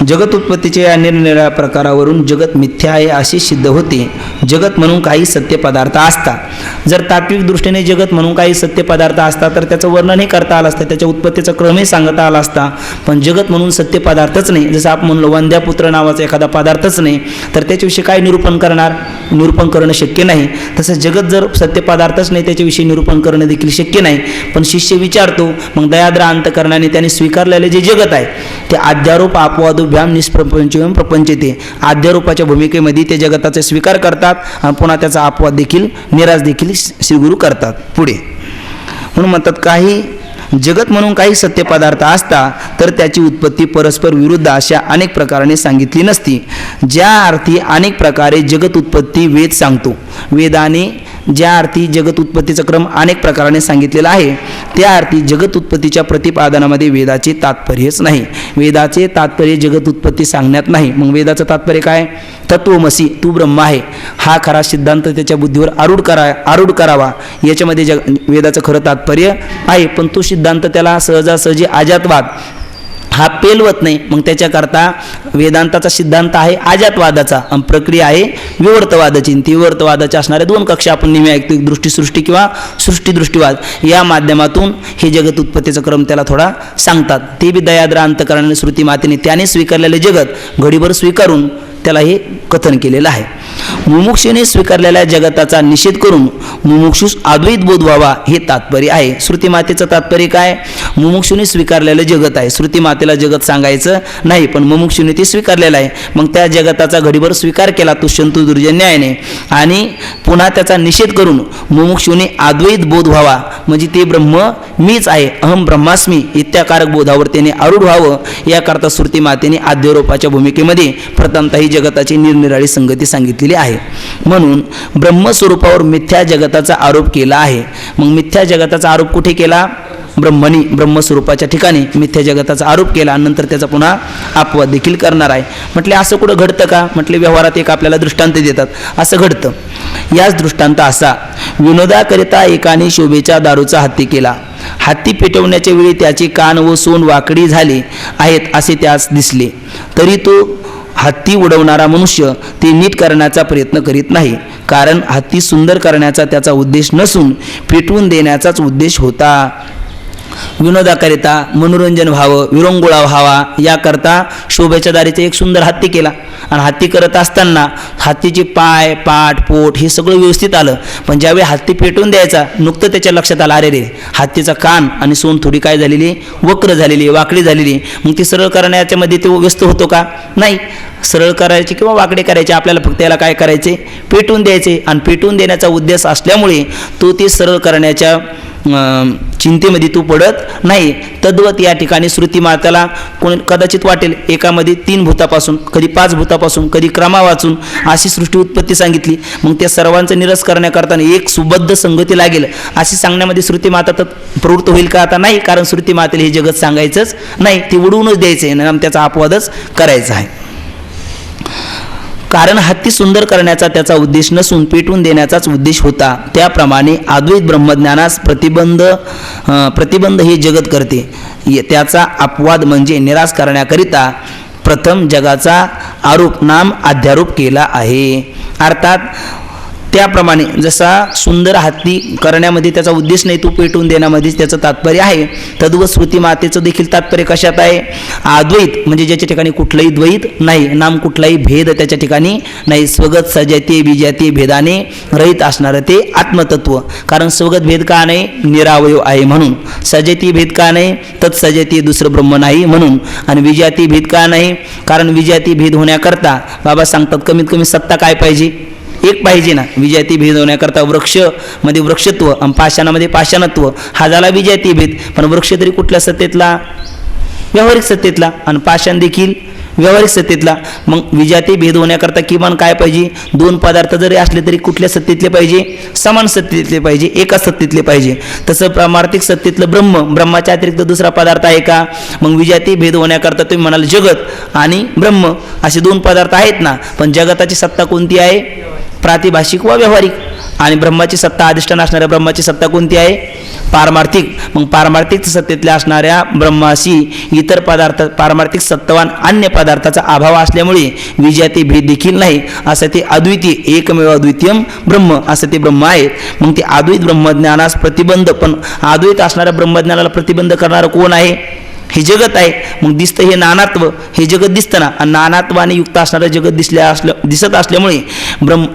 A: जगत उत्पत्तीच्या या निरनिराळ्या प्रकारावरून जगत मिथ्या आहे असे सिद्ध होते. जगत म्हणून काही सत्य पदार्थ असतात. जर तात्विक दृष्टीने जगत म्हणून काही सत्य पदार्थ असतात तर त्याचं वर्णनही करता आलं असतं, त्याच्या उत्पत्तीचा क्रमही सांगता आला असता. पण जगत म्हणून सत्य पदार्थच नाही, जसं आपण म्हणलो वंद्यापुत्र नावाचा एखादा पदार्थच नाही तर त्याच्याविषयी काय निरूपण करणार, निरूपण करणं शक्य नाही. तसं जगत जर सत्य पदार्थच नाही त्याच्याविषयी निरूपण करणं देखील शक्य नाही. पण शिष्य विचारतो, मग दयाद्र अंतकरणाने त्याने स्वीकारलेले जे जगत आहे ते आध्यारोप अपवादो निष्प्रपंच प्रपंचते, आध्यारोपाच्या भूमिकेमध्ये ते जगताचा स्वीकार करतात आणि पुन्हा त्याचा अपवाद देखील निराश देखील श्रीगुरु करतात पुढे. म्हणून म्हणतात काही जगत म्हणून काही सत्य पदार्थ असता तर त्याची उत्पत्ती परस्पर विरुद्ध अशा अनेक प्रकाराने सांगितली नसती. ज्या अर्थी अनेक प्रकारे जगत उत्पत्ती वेद सांगतो, वेदाने ज्या अर्थी जगत उत्पत्तीचा क्रम अनेक प्रकाराने सांगितलेला आहे त्या अर्थी जगत उत्पत्तीच्या प्रतिपादनामध्ये वेदाचे तात्पर्यच नाही. वेदाचे तात्पर्य जगत उत्पत्ती सांगण्यात नाही. मग वेदाचं तात्पर्य काय? तत्वमसी, तू ब्रह्म आहे हा खरा सिद्धांत त्याच्या बुद्धीवर आरूढ करावा याच्यामध्ये वेदाचं खरं तात्पर्य आहे. पण तो सिद्धांत त्याला सहजासहजी अजातवाद हा पेलवत नाही. मग त्याच्याकरता वेदांताचा सिद्धांत आहे अजातवादाचा आणि प्रक्रिया आहे विवर्तवादाची. ती विवर्तवादाच्या असणाऱ्या दोन कक्षा आपण नेहमी ऐकतो, एक दृष्टीसृष्टी किंवा सृष्टीदृष्टीवाद. या माध्यमातून हे जगत उत्पत्तीचा क्रम त्याला थोडा सांगतात. ते बी दयाद्र अंतकरणाने श्रुती मातेने त्याने स्वीकारलेले जगत घडीभर स्वीकारून त्याला हे कथन केलेलं आहे. मुमुक्षूने स्वीकारलेल्या जगताचा निषेध करून मुमुक्षूस अद्वैत बोध व्हावा हे तात्पर्य आहे. श्रुती मातेचं तात्पर्य काय? मुमुक्षूने स्वीकारलेलं जगत आहे. श्रुती मातेला जगत सांगायचं नाही, पण मुमुक्षूने ते स्वीकारलेलं आहे. मग त्या जगताचा घडीभर स्वीकार केला तुष्यंतु दुर्जन्यायाने आणि पुन्हा त्याचा निषेध करून मुमुक्षूने अद्वैत बोध व्हावा म्हणजे ते ब्रह्म मीच आहे, अहम ब्रह्मास्मी इत्याकारक बोधावर त्याने आरूढ व्हावं याकरता श्रुती मातेने आद्यरूपाच्या भूमिकेमध्ये प्रथमतः ही जगताची निरनिराळी संगती सांगितलेली आहे. म्हणून ब्रह्मस्वरूपावर मिथ्या जगताचा आरोप केला आहे. मग मिथ्या जगताचा आरोप कुठे केला? ब्रह्मणी ब्रह्मस्वरूपाच्या ठिकाणी मिथ्या जगताचा आरोप केला आणि नंतर त्याचा पुन्हा अपवाद देखील करणार आहे. म्हटले असं कुठं घडतं का? म्हटले व्यवहारात एक आपल्याला दृष्टांत देतात, असं घडतं. याच दृष्टांत असा, विनोदाकरिता एकाने शोभेच्या दारूचा हत्ती केला. हत्ती पेटवण्याच्या वेळी त्याचे कान व सोंड वाकडी झाले आहेत असे त्यास दिसले, तरी तो हत्ती उडवणारा मनुष्य ते नीट करण्याचा प्रयत्न करीत नाही, कारण हत्ती सुंदर करण्याचा त्याचा उद्देश नसून पेटवून देण्याचाच उद्देश होता. विनोदाकरिता मनोरंजन व्हावं, विरंगुळा व्हावा याकरता शोभेच्या दारीचा एक सुंदर हत्ती केला आणि हत्ती करत असताना हत्तीचे पाय, पाठ, पोट हे सगळं व्यवस्थित आलं. पण ज्यावेळी हत्ती पेटवून द्यायचा नुकतं त्याच्या लक्षात आलं, अरे रे हत्तीचा कान आणि सोंड थोडी काय झालेली, वक्र झालेली, वाकडी झालेली. मग ती सरळ करण्याच्या मध्ये तो व्यस्त होतो का? नाही. सरळ करायचे किंवा वाकडे करायचे, आपल्याला फक्त याला काय करायचे? पेटवून द्यायचे. आणि पेटवून देण्याचा उद्देश असल्यामुळे तो ते सरळ करण्याच्या चिंतेमध्ये तू पडत नाही. तद्वत या ठिकाणी श्रुती माताला कोण कदाचित वाटेल एकामध्ये 3 भूतापासून, कधी 5 भूतापासून, कधी क्रमा वाचून अशी सृष्टी उत्पत्ती सांगितली. मग त्या सर्वांचा निरस करण्याकरता एक सुबद्ध संगती लागेल अशी सांगण्यामध्ये श्रुती माता तर प्रवृत्त होईल का? आता नाही, कारण श्रुती मातेला हे जगत सांगायचंच नाही, ती उडवूनच द्यायचं आहे आणि त्याचा अपवादच करायचा आहे. कारण हत्ती सुंदर करण्याचा त्याचा उद्देश नसून पेटवून देण्याचाच उद्देश होता. त्याप्रमाणे अद्वैत ब्रह्मज्ञानास प्रतिबंध हे जगत करते. त्याचा अपवाद म्हणजे निराश करण्याकरिता प्रथम जगाचा आरोप नाम अध्यारोप केला आहे. अर्थात त्याप्रमाणे जसा सुंदर हत्ती करण्यामध्ये त्याचा उद्देश नाही, तो पेटवून देण्यामध्येच त्याचं तात्पर्य आहे, तद्वत श्रुती मातेचं देखील तात्पर्य कशात आहे? अद्वैत म्हणजे ज्याच्या ठिकाणी कुठलाही द्वैत नाही, नाम कुठलाही भेद त्याच्या ठिकाणी नाही. स्वगत सजातीय विजातीय भेदाने रहित असणारं ते आत्मतत्व. कारण स्वगत भेद का नाही? निरावयव आहे म्हणून. सजातीय भेद का नाही? तत्सजातीय दुसरं ब्रह्म नाही म्हणून. आणि विजातीय भेद का नाही? कारण विजातीय भेद होण्याकरता बाबा सांगतात कमीत कमी सत्ता काय पाहिजे? एक पाहिजे ना. विजाती भेद होण्याकरता वृक्षमध्ये वृक्षत्व आणि पाषाणामध्ये पाषाणत्व हा झाला विजाती भेद. पण वृक्ष तरी कुठल्या सत्तेतला? व्यावहारिक सत्तेतला. आणि पाषाण देखील व्यावहारिक सत्तेतला. मग विजाती भेद होण्याकरता किमान काय पाहिजे? 2 पदार्थ जरी असले तरी कुठल्या सत्तेतले पाहिजे? समान सत्तेतले पाहिजे, एका सत्तेतले पाहिजे. तसं पारमार्थिक सत्तेतलं ब्रह्माच्या अतिरिक्त दुसरा पदार्थ आहे का? मग विजाती भेद होण्याकरता तुम्ही म्हणाल जगत आणि ब्रह्म असे 2 पदार्थ आहेत ना. पण जगताची सत्ता कोणती आहे? प्रातिभाषिक व व्यावहारिक. आणि ब्रह्माची सत्ता अधिष्ठान असणाऱ्या ब्रह्माची सत्ता कोणती आहे? पारमार्थिक. मग पारमार्थिक सत्तेतल्या असणाऱ्या ब्रह्माशी इतर पदार्थ पारमार्थिक सत्तावान अन्य पदार्थाचा अभाव असल्यामुळे विजाती भेद देखील नाही. असं ते अद्वितीय एकमेव अद्वितीयम ब्रह्म असं ते ब्रह्म आहे. मग ते अद्वैत ब्रह्मज्ञानास प्रतिबंध, पण अद्वैत असणाऱ्या ब्रह्मज्ञानाला प्रतिबंध करणारं कोण आहे? हे जगत आहे. मग दिसतं हे नानात्व, हे जगत दिसतं ना. आणि नानात्वाने युक्त असणारं जगत दिसत असल्यामुळे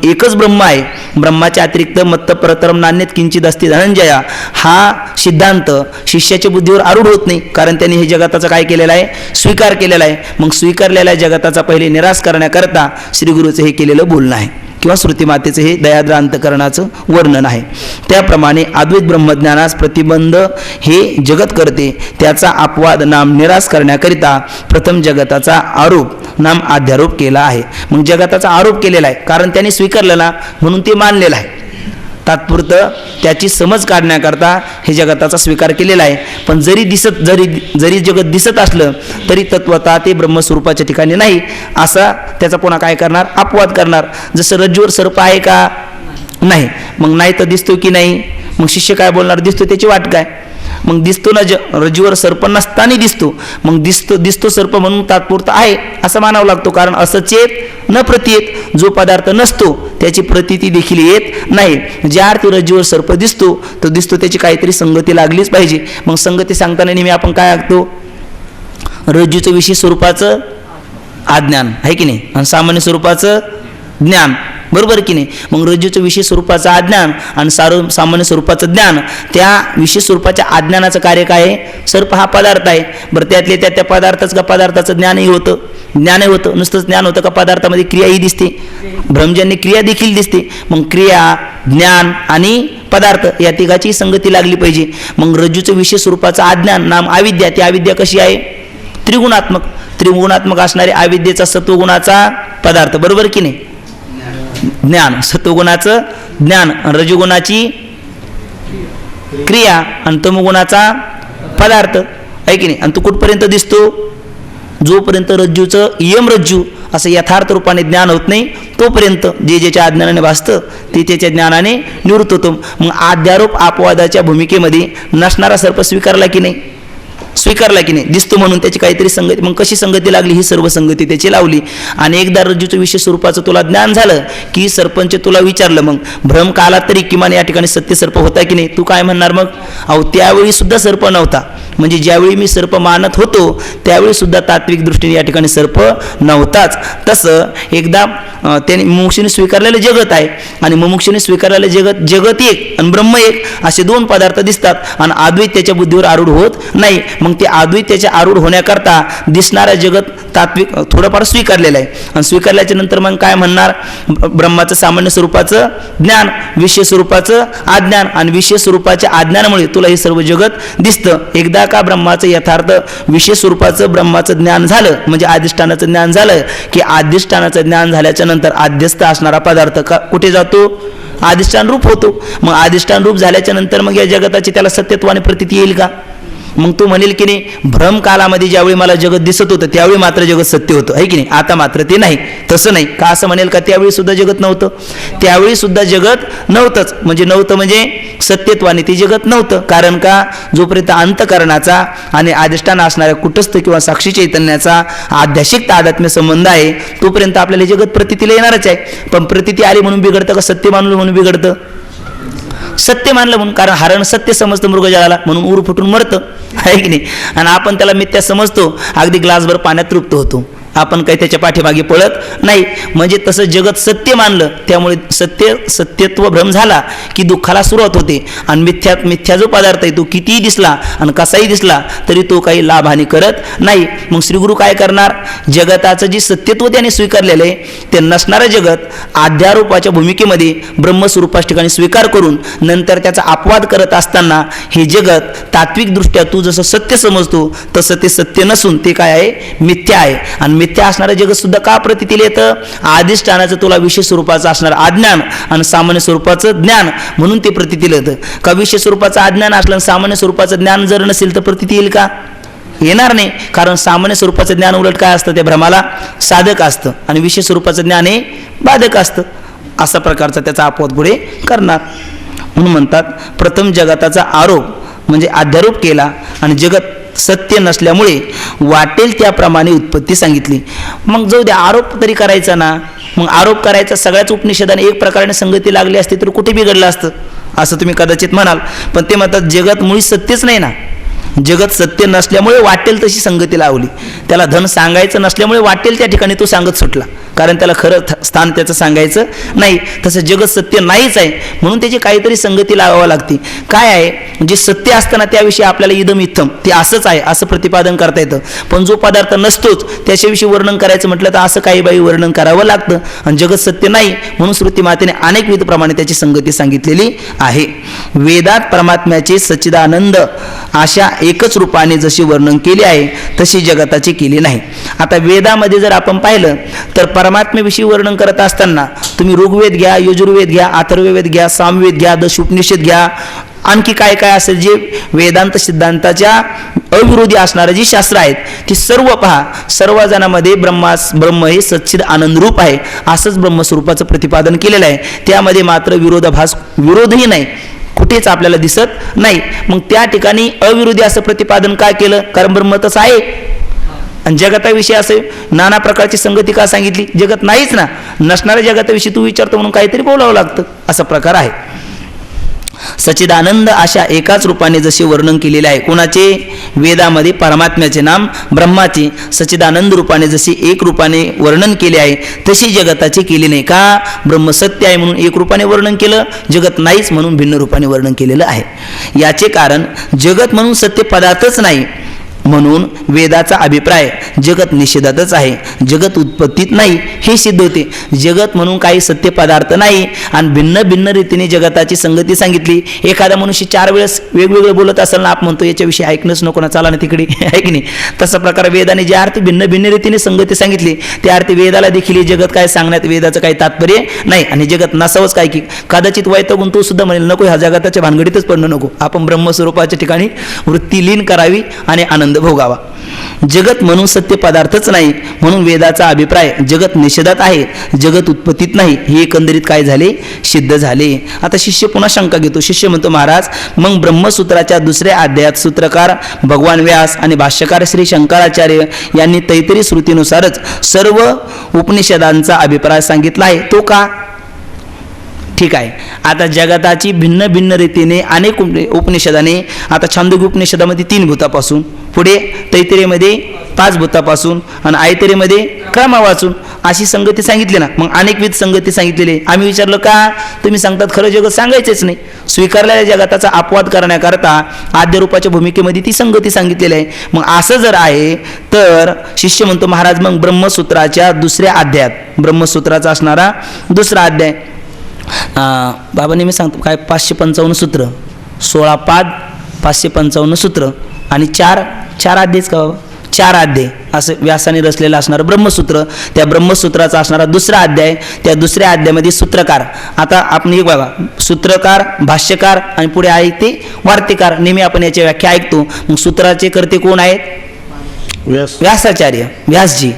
A: एकच ब्रह्म आहे. ब्रह्माच्या अतिरिक्त मत्त परतरम नान्यत किंचित असते धनंजया हा सिद्धांत शिष्याच्या बुद्धीवर आरूढ होत नाही, कारण त्यांनी हे जगताचा काय केलेला आहे? स्वीकार केलेला आहे. मग स्वीकारलेल्या जगताचा पहिले निराश करण्याकरता श्री गुरुचं हे केलेलं बोलणं आहे किंवा श्रुती मातेचं हे दयाद्र अंतकरणाचं वर्णन आहे. त्याप्रमाणे अद्वैत ब्रह्मज्ञानास प्रतिबंध हे जगत करते. त्याचा अपवाद नाम निराश करण्याकरिता प्रथम जगताचा आरोप नाम अध्यारोप केला आहे. मग जगताचा आरोप केलेला आहे कारण त्याने स्वीकारलेला म्हणून ते मानलेलं आहे. तात्पुरतं त्याची समज काढण्याकरता हे जगताचा स्वीकार केलेला आहे. पण जरी जगत दिसत असलं तरी तत्वतः ते ब्रह्मस्वरूपाच्या ठिकाणी नाही, असा त्याचा पुन्हा काय करणार, अपवाद करणार. जसं रज्जूवर सर्प आहे का, नाही, मग नाही तर दिसतो की नाही, मग शिष्य काय बोलणार, दिसतो त्याची वाट काय, मग दिसतो ना, रज्जूवर सर्प नसताना दिसतो, मग दिसतो सर्प म्हणून तात्पुरता आहे असं मानावं लागतो. कारण असं चेत न प्रतीयेत, जो पदार्थ नसतो त्याची प्रतीती देखील येत नाही. ज्या अर्थी रज्जूवर सर्प दिसतो तो दिसतो, त्याची काहीतरी संगती लागलीच पाहिजे. मग संगती सांगताना नेहमी आपण काय ऐकतो, रज्जूचं विशेष स्वरूपाचं अज्ञान आहे की नाही, आणि सामान्य स्वरूपाचं ज्ञान, बरोबर की नाही. मग रज्जूचं विशेष स्वरूपाचं अज्ञान आणि सामान्य स्वरूपाचं ज्ञान, त्या विशेष स्वरूपाच्या अज्ञानाचं कार्य काय आहे, सर्प हा पदार्थ आहे. बरं त्यातले त्या पदार्थाचं का पदार्थाचं ज्ञानही होतं, नुसतंच ज्ञान होतं का, पदार्थामध्ये क्रियाही दिसते, भ्रमजन्य क्रिया देखील दिसते. मग क्रिया, ज्ञान आणि पदार्थ या तिघाची संगती लागली पाहिजे. मग रज्जूचं विशेष स्वरूपाचं अज्ञान नाम अविद्या, ती अविद्या कशी आहे, त्रिगुणात्मक असणारे अविद्येचा सत्वगुणाचा पदार्थ, बरोबर की नाही, ज्ञान, सत्वगुणाचं ज्ञान, रजोगुणाची क्रिया आणि तमोगुणाचा पदार्थ आहे की नाही. आणि तो कुठपर्यंत दिसतो, जोपर्यंत रज्जूचं यम रज्जू असं यथार्थ रूपाने ज्ञान होत नाही तोपर्यंत जे ज्याच्या अज्ञानाने भासतं ते त्याच्या ज्ञानाने निवृत्त होतो. मग आध्यारोप अपवादाच्या भूमिकेमध्ये नसणारा सर्प स्वीकारला की नाही, दिसतो म्हणून त्याची काहीतरी संगती, मग कशी संगती लागली, ही सर्व संगती त्याची लावली. आणि एकदा रज्जूचं विशेष स्वरूपाचं तुला ज्ञान झालं की सरपंच तुला विचारलं, मग भ्रम काला तरी किमान या ठिकाणी सत्य सर्प होता की नाही, तू काय म्हणणार, मग अहो त्यावेळी सुद्धा सर्प नव्हता. म्हणजे ज्यावेळी मी सर्प मानत होतो त्यावेळी सुद्धा तात्विक दृष्टीने या ठिकाणी सर्प नव्हताच. तसं एकदा त्याने मुमुक्षूने स्वीकारलेलं जगत आहे आणि मुमुक्षूने स्वीकारलेलं जगत एक आणि ब्रह्म एक असे दोन पदार्थ दिसतात आणि अद्वैत त्याच्या बुद्धीवर आरूढ होत नाही. मग ते अद्वैत त्याच्या आरूढ होण्याकरता दिसणारं जगत तात्विक थोडंफार स्वीकारलेलं आहे आणि स्वीकारल्याच्या नंतर मग काय म्हणणार, ब्रह्माचं सामान्य स्वरूपाचं ज्ञान, विशेष स्वरूपाचं अज्ञान आणि विशेष स्वरूपाच्या अज्ञानामुळे तुला हे सर्व जगत दिसतं. एकदा का ब्रह्माचं यथार्थ विशेष स्वरूपाचं ब्रह्माचं ज्ञान झालं म्हणजे अधिष्ठानाचं ज्ञान झालं की अधिष्ठानाचं ज्ञान झाल्याच्या नंतर आद्यस्थ असणारा पदार्थ कुठे जातो, अधिष्ठान रूप होतो. मग अधिष्ठान रूप झाल्याच्या नंतर मग या जगताची त्याला सत्यत्वाने प्रतीती येईल का, मग तू म्हणेल की नाही भ्रम कालामध्ये ज्यावेळी मला जगत दिसत होतं त्यावेळी मात्र जगत सत्य होतं आहे की नाही, आता मात्र ते नाही. तसं नाही का, असं म्हणेल का त्यावेळी सुद्धा जगत नव्हतं, त्यावेळी सुद्धा जगत नव्हतंच, म्हणजे सत्यत्वाने ते जगत नव्हतं. कारण का, जोपर्यंत अंतकरणाचा आणि अधिष्ठान असणाऱ्या कुटस्थ किंवा साक्षी चैतन्याचा आध्यात्मिक तादात्म्य संबंध आहे तोपर्यंत आपल्याला जगत प्रतीतीला येणारच आहे. पण प्रतीती आली म्हणून बिघडतं का, सत्य मानलं म्हणून बिघडतं, सत्य मानलं म्हणून, कारण हरण सत्य समजतं मृगजळाला म्हणून उर फुटून मरतं आहे की नाही. आणि आपण त्याला मिथ्या समजतो, अगदी ग्लासभर पाण्यात तृप्त होतो, आपण काही त्याच्या पाठीमागे पळत नाही. म्हणजे तसं जगत सत्य मानलं त्यामुळे सत्यत्व भ्रम झाला की दुःखाला सुरुवात होते. आणि मिथ्या जो पदार्थ आहे तो कितीही दिसला आणि कसाही दिसला तरी तो काही लाभहानी करत नाही. मग श्रीगुरु काय करणार, जगताचं जे सत्यत्व त्याने स्वीकारलेलं आहे ते नसणारं जगत आध्यारोपाच्या भूमिकेमध्ये ब्रह्मस्वरूपाच्या ठिकाणी स्वीकार करून नंतर त्याचा अपवाद करत असताना हे जगत तात्विकदृष्ट्या तू जसं सत्य समजतो तसं ते सत्य नसून ते काय आहे, मिथ्या आहे. आणि मिथ्या असणारं जगत सुद्धा का प्रतीतीला येतं, अधिष्ठानाचं तुला विशेष स्वरूपाचं असणारं अज्ञान आणि सामान्य स्वरूपाचं ज्ञान म्हणून ते प्रतीतीला येतं. का विशेष स्वरूपाचं अज्ञान असलं आणि सामान्य स्वरूपाचं ज्ञान जर नसेल तर प्रतीती येईल का, येणार नाही. कारण सामान्य स्वरूपाचं ज्ञान उलट काय असतं, त्या भ्रमाला साधक असतं आणि विशेष स्वरूपाचं ज्ञान हे बाधक असतं. असा प्रकारचा त्याचा अपवाद पुढे करणार. म्हणून म्हणतात प्रथम जगताचा आरोप म्हणजे अध्यारोप केला आणि जगत सत्य नसल्यामुळे वाटेल त्याप्रमाणे उत्पत्ती सांगितली. मग जाऊ द्या, आरोप तरी करायचा ना, मग आरोप करायचा सगळ्याच उपनिषदाने एक प्रकारे संगती लागली असती तर कुठे बिघडलं असतं असं तुम्ही कदाचित म्हणाल. पण ते म्हणतात जगत मुळी सत्यच नाही ना, जगत सत्य नसल्यामुळे वाटेल तशी संगती लावली, त्याला धन सांगायचं नसल्यामुळे वाटेल त्या ठिकाणी तो सांगत सुटला, कारण त्याला खरं स्थान त्याचं सांगायचं नाही. तसं जगत सत्य नाहीच आहे म्हणून त्याची काहीतरी संगती लावावं लागते. काय आहे, जे सत्य असताना त्याविषयी आपल्याला इदम इत्थम ते असंच आहे असं प्रतिपादन करता येतं. पण जो पदार्थ नसतोच त्याच्याविषयी वर्णन करायचं म्हटलं तर असं काही बाई वर्णन करावं लागतं. आणि जगत सत्य नाही म्हणून श्रुती मातेने अनेकविध प्रमाणे त्याची संगती सांगितलेली आहे. वेदात परमात्म्याचे सच्चिदानंद अशा एकच रूपाने जशी वर्णन केली आहे तशी जगताची केली नाही. आता वेदामध्ये जर आपण पाहिलं तर परमात्म्याविषयी वर्णन करत असताना तुम्ही ऋग्वेद घ्या, यजुर्वेद घ्या, अथर्ववेद घ्या, सामवेद घ्या, दशोपनिषद घ्या, आणखी काय काय असेल जे वेदांत सिद्धांताच्या अविरोधी असणारे जी शास्त्र आहेत ती सर्व पहा. सर्वजणांमध्ये ब्रह्म हे सच्चिद आनंदरूप आहे असंच ब्रह्मस्वरूपाचं प्रतिपादन केलेलं आहे. त्यामध्ये मात्र विरोधही नाही, कुठेच आपल्याला दिसत नाही. मग त्या ठिकाणी अविरोधी असं प्रतिपादन काय केलं? कारण ब्रह्म तसं आहे. आणि जगताविषयी असे नाना प्रकारची संगती का सांगितली? जगत नाहीच ना, नसणाऱ्या जगताविषयी तू विचारतो म्हणून काहीतरी बोलावं लागतं, असा प्रकार आहे. सच्चिदानंद अशा एकाच रूपाने जसे वर्णन केलेले आहे. कोणाचे? वेदामध्ये परमात्म्याचे नाम ब्रह्माचे सच्चिदानंद रूपाने जसे एक रूपाने वर्णन केले आहे तसे जगताचे केले नाही. का? ब्रह्म सत्य आहे म्हणून एक रूपाने वर्णन केलं, जगत नाहीच म्हणून भिन्न रूपाने वर्णन केलेलं आहे. याचे कारण जगत म्हणून सत्य पदार्थच नाही, म्हणून वेदाचा अभिप्राय जगत निषेधातच आहे, जगत उत्पत्तीत नाही हे सिद्ध होते. जगत म्हणून काही सत्य पदार्थ नाही आणि भिन्न भिन्न रीतीने जगताची संगती सांगितली. एखादा मनुष्य 4 वेळेस वेगवेगळे बोलत असेल ना, आपण म्हणतो याच्याविषयी ऐकणंच नको ना, चला ना तिकडे, आहे की नाही? तसा प्रकार वेदाने ज्या अर्थी भिन्न भिन्न रीतीने संगती सांगितली त्या अर्थी वेदाला देखील जगत काय सांगण्यात वेदाचं काही तात्पर्य नाही. आणि जगत नसावंच काय की कदाचित वैतागून तू सुद्धा म्हणेल नको ह्या जगताच्या भानगडीतच पडणं नको, आपण ब्रह्मस्वरूपाच्या ठिकाणी वृत्ती लीन करावी आणि आनंद भोगावा. जगत म्हणून सत्य पदार्थच नाही म्हणून वेदाचा अभिप्राय जगत निषेधात आहे, जगत उत्पत्तीत नाही हे एकंदरीत काय झाले? सिद्ध झाले. आता शिष्य पुन्हा शंका घेतो. शिष्य म्हणतो, महाराज मग ब्रह्मसूत्राच्या दुसऱ्या अध्यायात सूत्रकार भगवान व्यास आणि भाष्यकार श्री शंकराचार्य यांनी तैतरी श्रुतीनुसारच सर्व उपनिषदांचा अभिप्राय सांगितला आहे, तो का? ठीक आहे. आता जगताची भिन्न भिन्न रीतीने अनेक उपनिषदाने, आता छांदोग्य उपनिषदामध्ये 3 भूतापासून, पुढे तैतरीमध्ये 5 भूतापासून आणि आयतरीमध्ये क्रमा वाचून अशी संगती सांगितली ना. मग अनेकविध संगती सांगितलेली. आम्ही विचारलं का? तुम्ही सांगतात खरं जगत सांगायचेच नाही, स्वीकारलेल्या जगताचा अपवाद करण्याकरता आद्य रूपाच्या भूमिकेमध्ये ती संगती सांगितलेली आहे. मग असं जर आहे तर शिष्य म्हणतो, महाराज मग ब्रह्मसूत्राच्या दुसऱ्या अध्यायात, ब्रह्मसूत्राचा असणारा दुसरा अध्याय, बाबांनी मी सांगतो काय 555 सूत्र, 16 पाद, 555 सूत्र आणि 4 अध्यायच का बाबा? 4 अध्याय असं व्यासाने रचलेलं असणारं ब्रह्मसूत्र. त्या ब्रह्मसूत्राचा असणारा दुसरा अध्याय, त्या दुसऱ्या अध्यायामध्ये सूत्रकार. आता आपण एक बघा, सूत्रकार, भाष्यकार आणि पुढे आहे ते वार्तिकार. नेहमी आपण याची व्याख्या ऐकतो. मग सूत्राचे कर्ते कोण आहेत? व्यासाचार्य, व्यासजी.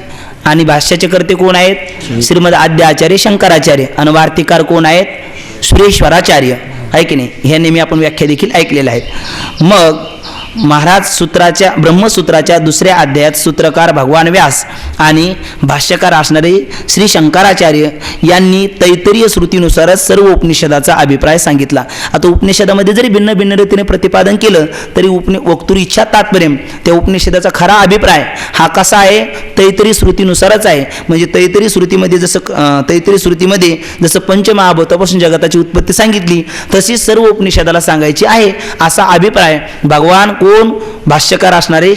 A: आणि भाष्याचे कर्ते कोण आहेत? श्रीमद आद्य आचार्य शंकराचार्य. आणि वार्तिकार कोण आहेत? सुरेश्वराचार्य, आहे की नाही? ह्या नेहमी आपण व्याख्या देखील ऐकलेल्या आहेत. मग महाराज ब्रह्मसूत्राच्या दुसऱ्या अध्यायात सूत्रकार भगवान व्यास आणि भाष्यकार असणारे श्री शंकराचार्य यांनी तैतरीय श्रुतीनुसारच सर्व उपनिषदाचा अभिप्राय सांगितला. आता उपनिषदामध्ये जरी भिन्न भिन्न रीतीने प्रतिपादन केलं तरी वक्तुर इच्छा तात्पर्य त्या उपनिषदाचा खरा अभिप्राय हा कसा आहे? तैतरी श्रुतीनुसारच आहे. म्हणजे तैतरी श्रुतीमध्ये जसं पंचमहाभूतापासून जगताची उत्पत्ती सांगितली तशीच सर्व उपनिषदाला सांगायची आहे असा अभिप्राय भगवान कोण? भाष्यकार असणारे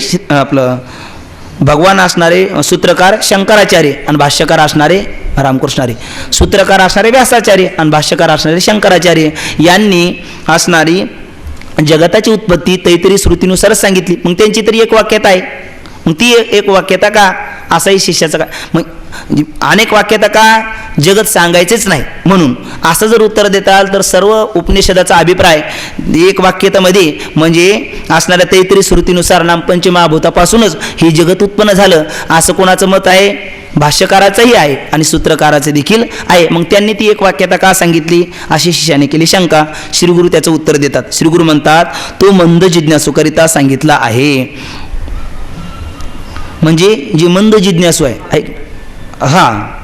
A: भगवान असणारे सूत्रकार शंकराचार्य आणि भाष्यकार असणारे रामकृष्णारे, सूत्रकार असणारे व्यासाचार्य आणि भाष्यकार असणारे शंकराचार्य यांनी असणारी जगताची उत्पत्ती तैतरी श्रुतीनुसारच सांगितली. मग त्यांची तरी एक वाक्यता आहे. मग ती एक वाक्यता का? असाही शिष्याचं काय? मग अनेक वाक्यता का? जगत सांगायचेच नाही म्हणून. असं जर उत्तर देताल तर सर्व उपनिषदाचा अभिप्राय एक वाक्यतामध्ये म्हणजे असणाऱ्या तैतरी श्रुतीनुसार नाम पंचमहाभूतापासूनच हे जगत उत्पन्न झालं असं कोणाचं मत आहे? भाष्यकाराचंही आहे आणि सूत्रकाराचं देखील आहे. मग त्यांनी ती एक वाक्यता का सांगितली अशी शिष्याने केली शंका. श्रीगुरु त्याचं उत्तर देतात. श्रीगुरु म्हणतात, तो मंद जिज्ञासूकरिता सांगितला आहे. म्हणजे जी मंद जिज्ञासू आहे, हां,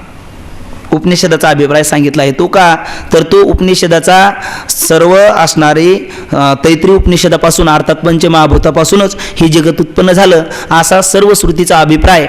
A: उपनिषदाचा अभिप्राय सांगितला आहे तो का? तर तो उपनिषदाचा सर्व असणारे तैतरी उपनिषदापासून अर्थात पंचमहाभूतापासूनच हे जगत उत्पन्न झालं असा सर्व श्रुतीचा अभिप्राय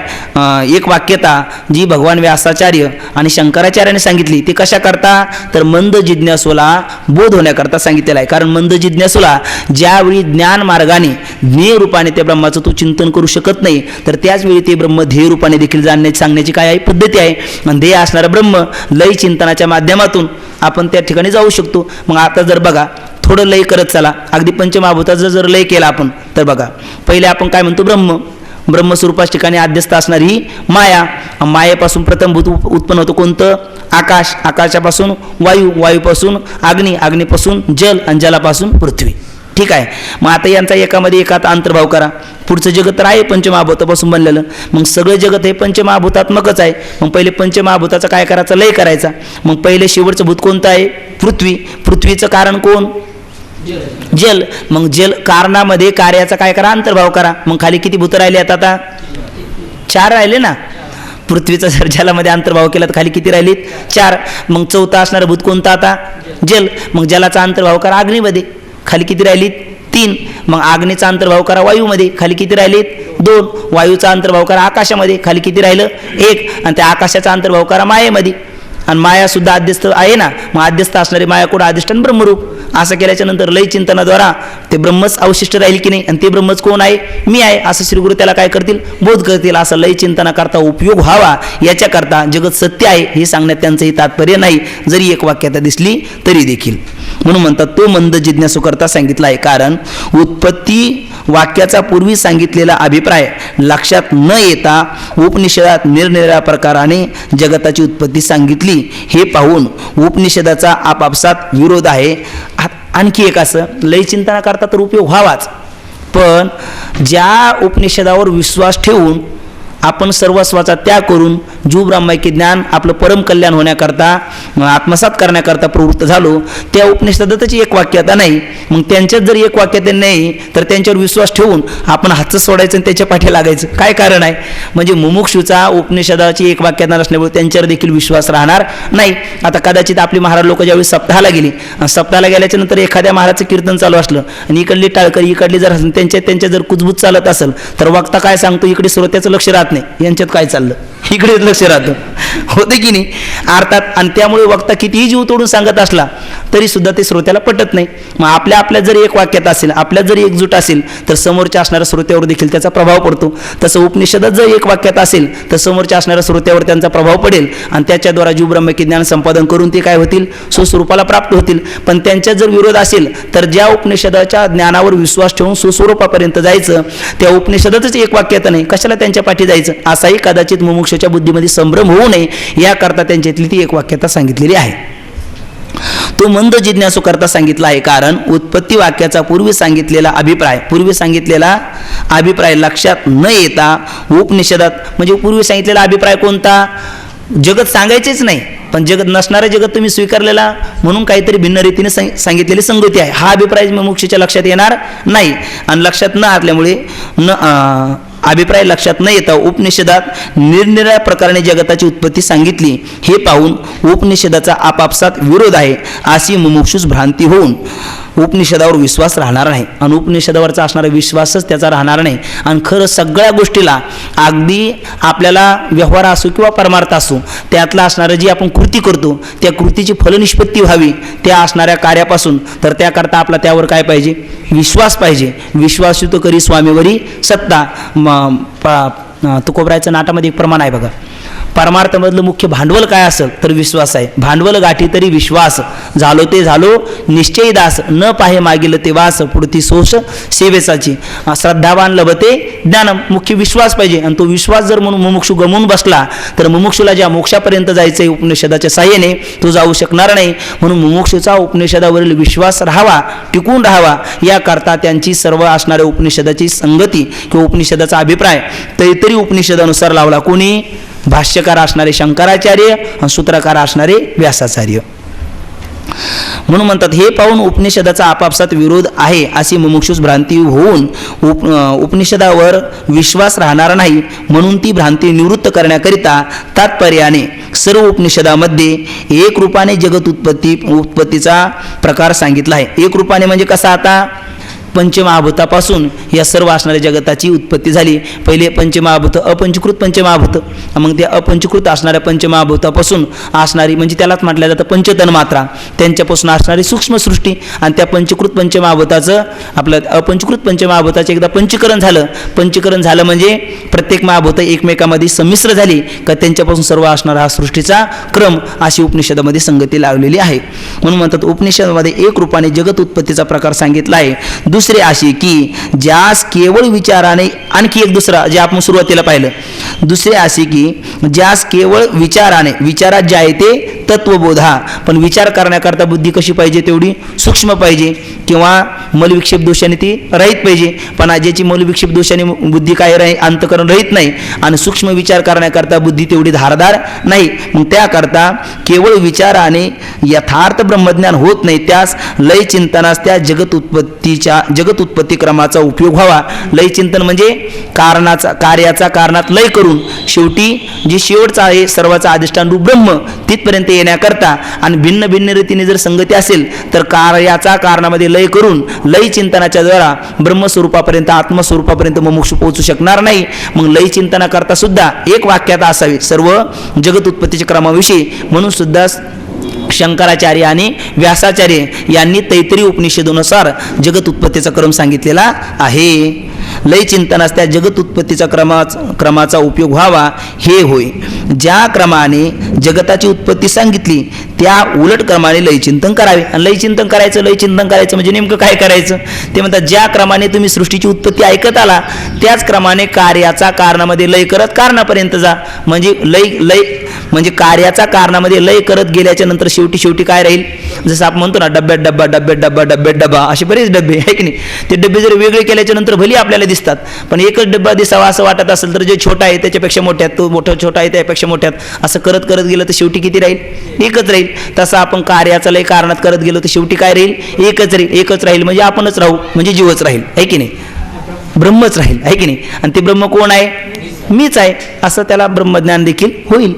A: एक वाक्यता जी भगवान व्यासाचार्य आणि शंकराचार्याने सांगितली ती कशा करता? तर मंद जिज्ञासूला बोध होण्याकरता सांगितलेला आहे. कारण मंद जिज्ञासूला ज्यावेळी ज्ञान मार्गाने ध्येय रूपाने त्या ब्रह्माचं तू चिंतन करू शकत नाही तर त्याचवेळी ते ब्रह्म ध्येय रूपाने देखील सांगण्याची काय आहे? पद्धती आहे. आणि ध्येय असणारा ब्रह्म लय चिंतनाच्या माध्यमातून आपण त्या ठिकाणी जाऊ शकतो. मग आता जर बघा थोडं लय करत चला, अगदी पंचमहाभूताचा जर लय केला आपण तर बघा पहिले आपण काय म्हणतो? ब्रह्मस्वरूपाच्या ठिकाणी आद्यस्थ असणारी ही माया. मायेपासून प्रथम भूत उत्पन्न होतं कोणतं? आकाश, आकाशापासून वायू, वायूपासून अग्नी, अग्नीपासून जल आणि जलापासून पृथ्वी. ठीक आहे. मग आता यांचा एकामध्ये एकात अंतर्भाव करा. पुढचं जगत तर आहे पंचमहाभूतापासून बनलेलं. मग सगळं जगत हे पंचमहाभूतात्मकच आहे. मग पहिले पंचमहाभूताचा काय करायचा, लय करायचा. मग पहिले शेवटचं भूत कोणतं आहे, पृथ्वी. पृथ्वीचं कारण कोण, जल. मग जल कारणामध्ये कार्याचा काय करा, अंतर्भाव करा. मग खाली किती भूत राहिले आता, 4 राहिले ना. पृथ्वीचा जर जलामध्ये अंतर्भाव केला तर खाली किती राहिलीत, 4. मग चौथा असणारं भूत कोणतं आता, जल. मग जलाचा अंतर्भाव करा अग्नीमध्ये, खाली किती राहिलीत, 3. मग अग्नीचा अंतर्भाव करा वायूमध्ये, खाली किती राहिलीत, 2. वायूचा अंतर्भाव करा आकाशामध्ये, खाली किती राहिलं, 1. आणि त्या आकाशाचा अंतर्भाव करा मायेमध्ये. आणि मायासुद्धा आद्यस्थ आहे ना. मग आद्यस्थ असणारी माया कोण, अधिष्ठान ब्रह्मरूप. असं केल्याच्या नंतर लय चिंतनाद्वारा ते ब्रह्मच अवशिष्ट राहील की नाही. आणि ते ब्रह्मच कोण आहे, मी आहे. असं श्रीगुरु त्याला काय करतील, बोध करतील. असं लय चिंतनाकरता उपयोग व्हावा याच्याकरता जगत सत्य आहे हे सांगण्यात त्यांचंही तात्पर्य नाही, जरी एक वाक्यता दिसली तरी देखील. म्हणून म्हणतात तो मंद जिज्ञासू करता सांगितला आहे. कारण उत्पत्ती वाक्याचा पूर्वी सांगितलेला अभिप्राय लक्षात न येता उपनिषदात निरनिराळ्या प्रकाराने जगताची उत्पत्ती सांगितली. हे पाहून उपनिषदाचा आपापसात विरोध आहे. आणखी एक असं लय चिंतना करता तर उपयोग व्हावाच, पण ज्या उपनिषदावर विश्वास ठेवून आपण सर्वस्वाचा त्याग करून जीव ब्रह्मैक्य ज्ञान आपलं परम कल्याण होण्याकरता आत्मसात करण्याकरता प्रवृत्त झालो, त्या उपनिषदातच एक वाक्यता नाही. मग त्यांच्यात जर एक वाक्यता नाही तर त्यांच्यावर विश्वास ठेवून आपण हातचं सोडायचं आणि त्याच्या पाठी लागायचं, काय कारण आहे. म्हणजे मुमुक्षूचा उपनिषदाची एक वाक्यता नसल्यामुळे त्यांच्यावर देखील विश्वास राहणार नाही. आता कदाचित आपली महाराज लोक ज्यावेळी सप्ताहाला गेली, सप्ताहाला गेल्याच्या नंतर एखाद्या महाराजचं कीर्तन चालू असलं आणि इकडली टाळकरी इकडली जर त्यांच्या जर कुजबूज चालत असेल तर वक्ता काय सांगतो, इकडे श्रोत्याचं लक्ष राहत नाही, यांच्यात काय चाललं इकडे लक्ष राहतं, होते की नाही. अर्थात आणि त्यामुळे वक्ता कितीही जीव तोडून सांगत असला तरी सुद्धा ते श्रोत्याला पटत नाही. मग आपल्या जर एक वाक्यात असेल, आपल्यात जर एकजूट असेल तर समोरच्या असणाऱ्या श्रोत्यावर देखील त्याचा प्रभाव पडतो. तसं उपनिषदात जर एक वाक्यात असेल तर समोरच्या असणाऱ्या श्रोत्यावर त्यांचा प्रभाव पडेल आणि त्याच्याद्वारा जीव ब्रह्मैक्य ज्ञान संपादन करून ते काय होतील, सुस्वरूपाला प्राप्त होतील. पण त्यांच्यात जर विरोध असेल तर ज्या उपनिषदाच्या ज्ञानावर विश्वास ठेवून सुस्वरूपापर्यंत जायचं त्या उपनिषदातच एक वाक्यात नाही, कशाला त्यांच्या पाठी जायचं. असाही कदाचित मुमुक्षूच्या बुद्धीमध्ये संभ्रम होऊ नये याकरता त्यांच्यातली ती एक वाक्यता सांगितलेली आहे. तो मंद जिज्ञासू करता सांगितला आहे. कारण उत्पत्ती वाक्याचा पूर्वी सांगितलेला अभिप्राय लक्षात न येता उपनिषदात, म्हणजे पूर्वी सांगितलेला अभिप्राय कोणता, जगत सांगायचेच नाही पण जगत नसणारं जगत तुम्ही स्वीकारलेला म्हणून काहीतरी भिन्न रीतीने सांगितलेली संगती आहे, हा अभिप्राय मुमुक्षूच्या लक्षात येणार नाही. आणि लक्षात न आल्यामुळे अभिप्राय लक्षात न येता उपनिषदात निरनिराळ्या प्रकाराने जगताची उत्पत्ती सांगितली. हे पाहून उपनिषदाचा आपापसात विरोध आहे अशी मुमुक्षूस भ्रांती होऊन उपनिषदावर विश्वास राहणार नाही. आणि उपनिषदावरचा असणारा विश्वासच त्याचा राहणार नाही. आणि खरं सगळ्या गोष्टीला अगदी आपल्याला व्यवहार असो किंवा परमार्थ असो त्यातला असणारं जी आपण कृती करतो त्या कृतीची फलनिष्पत्ती व्हावी त्या असणाऱ्या कार्यापासून, तर त्याकरता आपला त्यावर काय पाहिजे, विश्वास पाहिजे. विश्वासयुत करी स्वामीवरी सत्ता. तुकोबरायचं नाटामध्ये एक प्रमाण आहे बघा, परमार्थमधलं मुख्य भांडवल काय असेल तर विश्वास आहे. भांडवल गाठी तरी विश्वास, झालो ते झालो निश्चयी दास, न पाहे मागील ते वास, पुढती सोस सेवेसाची. श्रद्धावान लभते ज्ञान, मुख्य विश्वास पाहिजे. आणि तो विश्वास जर म्हणून मुमुक्षू गमवून बसला तर मुमुक्षूला ज्या मोक्षापर्यंत जायचं आहे उपनिषदाच्या साह्याने तो जाऊ शकणार नाही. म्हणून मुमुक्षूचा उपनिषदावरील विश्वास राहावा, टिकून राहावा याकरता त्यांची सर्व असणाऱ्या उपनिषदाची संगती किंवा उपनिषदाचा अभिप्राय तरी उपनिषदानुसार लावला. कोणी, भाष्यकार असणारे शंकराचार्य आणि सूत्रकार असणारे व्यासाचार्य. म्हणून म्हणतात हे पाहून उपनिषदाचा आपापसात विरोध आहे अशी मुमुक्षूस भ्रांती होऊन उपनिषदावर विश्वास राहणार नाही. म्हणून ती भ्रांती निवृत्त करण्याकरिता तात्पर्याने सर्व उपनिषदामध्ये एक रूपाने जगत उत्पत्तीचा प्रकार सांगितला आहे. एक रूपाने म्हणजे कसा, आता पंचमहाभूतापासून या सर्व असणाऱ्या जगताची उत्पत्ती झाली. पहिले पंचमहाभूत अपंचीकृत पंचमहाभूत, मग त्या अपंचीकृत असणाऱ्या पंचमहाभूतापासून असणारी म्हणजे त्यालाच म्हटलं जातं पंचतन मात्रा, त्यांच्यापासून असणारी सूक्ष्मसृष्टी. आणि त्या पंचीकृत पंचमहाभूताचं आपलं अपंचीकृत पंचमहाभूताचं एकदा पंचीकरण झालं म्हणजे प्रत्येक महाभूत एकमेकामध्ये संमिश्र झाली का त्यांच्यापासून सर्व असणारा हा सृष्टीचा क्रम अशी उपनिषदामध्ये संगती लावलेली आहे. म्हणून म्हणतात उपनिषदामध्ये एक रूपाने जगत उत्पत्तीचा प्रकार सांगितला आहे. दुसरे असे की ज्यास केवळ विचाराने, आणखी एक दुसरा जे आपण सुरुवातीला पाहिलं, दुसरे असे की ज्यास केवळ विचाराने, विचारात जे आहे ते तत्वबोधा, पण विचार करण्याकरता बुद्धी कशी पाहिजे, तेवढी सूक्ष्म पाहिजे, किंवा मलविक्षेप दोषाने ती रहित पाहिजे. पण ज्याची मलविक्षेप दोषाने बुद्धी काय अंतकरण रहित नाही आणि सूक्ष्म विचार करण्याकरता बुद्धी तेवढी धारदार नाही, मग त्याकरता केवळ विचाराने यथार्थ ब्रह्मज्ञान होत नाही. त्यास लय चिंतनास त्या जगत उत्पत्ती क्रमाचा उपयोग व्हावा. लय चिंतन म्हणजे कार्याचा कारणात लय करून शेवटी जे शेवटचा आहे सर्वाचा अधिष्ठान रूप ब्रह्म तिथपर्यंत येण्याकरता, आणि भिन्न भिन्न रीतीने जर संगती असेल तर कार्याचा कारणामध्ये लय करून लय चिंतनाच्या द्वारा ब्रह्मस्वरूपापर्यंत आत्मस्वरूपापर्यंत मोक्ष पोहोचू शकणार नाही. मग लय चिंतनाकरता सुद्धा एक वाक्यात असावी सर्व जगत उत्पत्तीच्या क्रमाविषयी. म्हणून सुद्धा शंकराचार्य आणि व्यासाचार्य यांनी तैत्तिरीय उपनिषदेनुसार जगत उत्पत्तीचा क्रम सांगितलेला आहे. लय चिंतनास त्या जगत उत्पत्तीचा क्रमाचा उपयोग व्हावा हे होय. ज्या क्रमाने जगताची उत्पत्ती सांगितली त्या उलट क्रमाने लयचिंतन करावे. आणि लयचिंतन करायचं म्हणजे नेमकं काय करायचं ते म्हणतात, ज्या क्रमाने तुम्ही सृष्टीची उत्पत्ती ऐकत आला त्याच क्रमाने कार्याचा कारणामध्ये लय करत कारणापर्यंत जा. म्हणजे लय म्हणजे कार्याचा कारणामध्ये लय करत गेल्याच्या नंतर शेवटी काय राहील, जसं आपण म्हणतो ना डब्यात डब्बा असे बरेच डबे आहे की नाही. ते डबे जर वेगळे केल्याच्या नंतर भली आपल्याला दिसतात, पण एकच डब्बा दिसावा असं वाटत असेल तर जे छोटा आहे त्याच्यापेक्षा मोठ्यात, तो छोटा आहे त्यापेक्षा मोठ्यात, असं करत गेलं तर शेवटी किती राहील, एकच राहील. तसं आपण कार्याचा लय कारणात करत गेलो तर शेवटी काय राहील, एकच राहील. म्हणजे आपणच राहू, म्हणजे जीवच राहील आहे की नाही, ब्रह्मच राहील आहे की नाही. आणि ते ब्रह्म कोण आहे, मीच आहे, असं त्याला ब्रह्मज्ञान देखील होईल.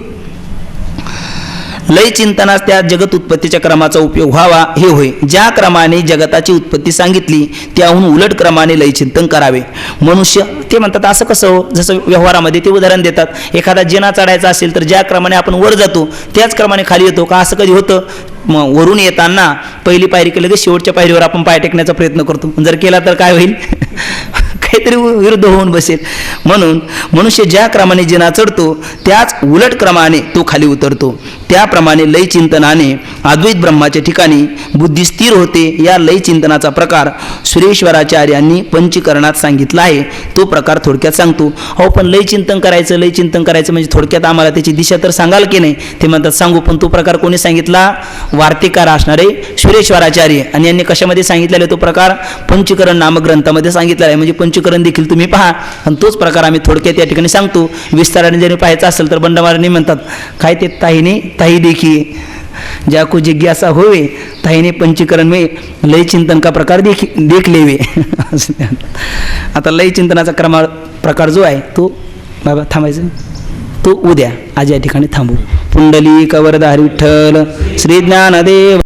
A: लय चिंतनास त्या जगत उत्पत्तीच्या क्रमाचा उपयोग व्हावा हे होय. ज्या क्रमाने जगताची उत्पत्ती सांगितली त्याहून उलट क्रमाने लय चिंतन करावे. मनुष्य ते म्हणतात असं कसं हो, जसं व्यवहारामध्ये ते उदाहरण देतात, एखादा जिना चढायचा असेल तर ज्या क्रमाने आपण वर जातो त्याच क्रमाने खाली येतो का, असं कधी होतं. मग वरून येताना पहिली पायरी केली की शेवटच्या पायरीवर आपण पाय टेकण्याचा प्रयत्न करतो, जर केला तर काय होईल काहीतरी विरुद्ध होऊन बसेल. म्हणून मनुष्य ज्या क्रमाने जिना चढतो त्याच उलट क्रमाने तो खाली उतरतो. त्याप्रमाणे लय चिंतनाने अद्वैत ब्रह्माच्या ठिकाणी बुद्धी स्थिर होते. या लय चिंतनाचा प्रकार सुरेश्वराचार्यांनी पंचीकरणात सांगितला आहे. तो प्रकार थोडक्यात सांगतो. हो, पण लय चिंतन करायचं म्हणजे थोडक्यात आम्हाला त्याची दिशा तर सांगाल की नाही. ते म्हणतात सांगू, पण तो प्रकार कोणी सांगितला, वार्तिकार असणारे सुरेश्वराचार्य, आणि यांनी कशामध्ये सांगितलेला तो प्रकार, पंचीकरण नामक ग्रंथामध्ये सांगितलेला आहे. म्हणजे पंचीकरण देखील तुम्ही पहा, आणि तोच प्रकार आम्ही थोडक्यात या ठिकाणी सांगतो. विस्ताराने जरी पाहायचं असेल तर बंडमारांनी म्हणतात काय ते, ताही देखिए ज्याको जिज्ञासा होवे ताहीने पंचीकरण में लय चिंतन का प्रकार देख लेवे. आता लय चिंतनाचा प्रकार जो आहे तो बाबा थांबायचं, तो उद्या आज या ठिकाणी थांबू. पुंडलिक वरदाहरी विठ्ठल श्री ज्ञानदेव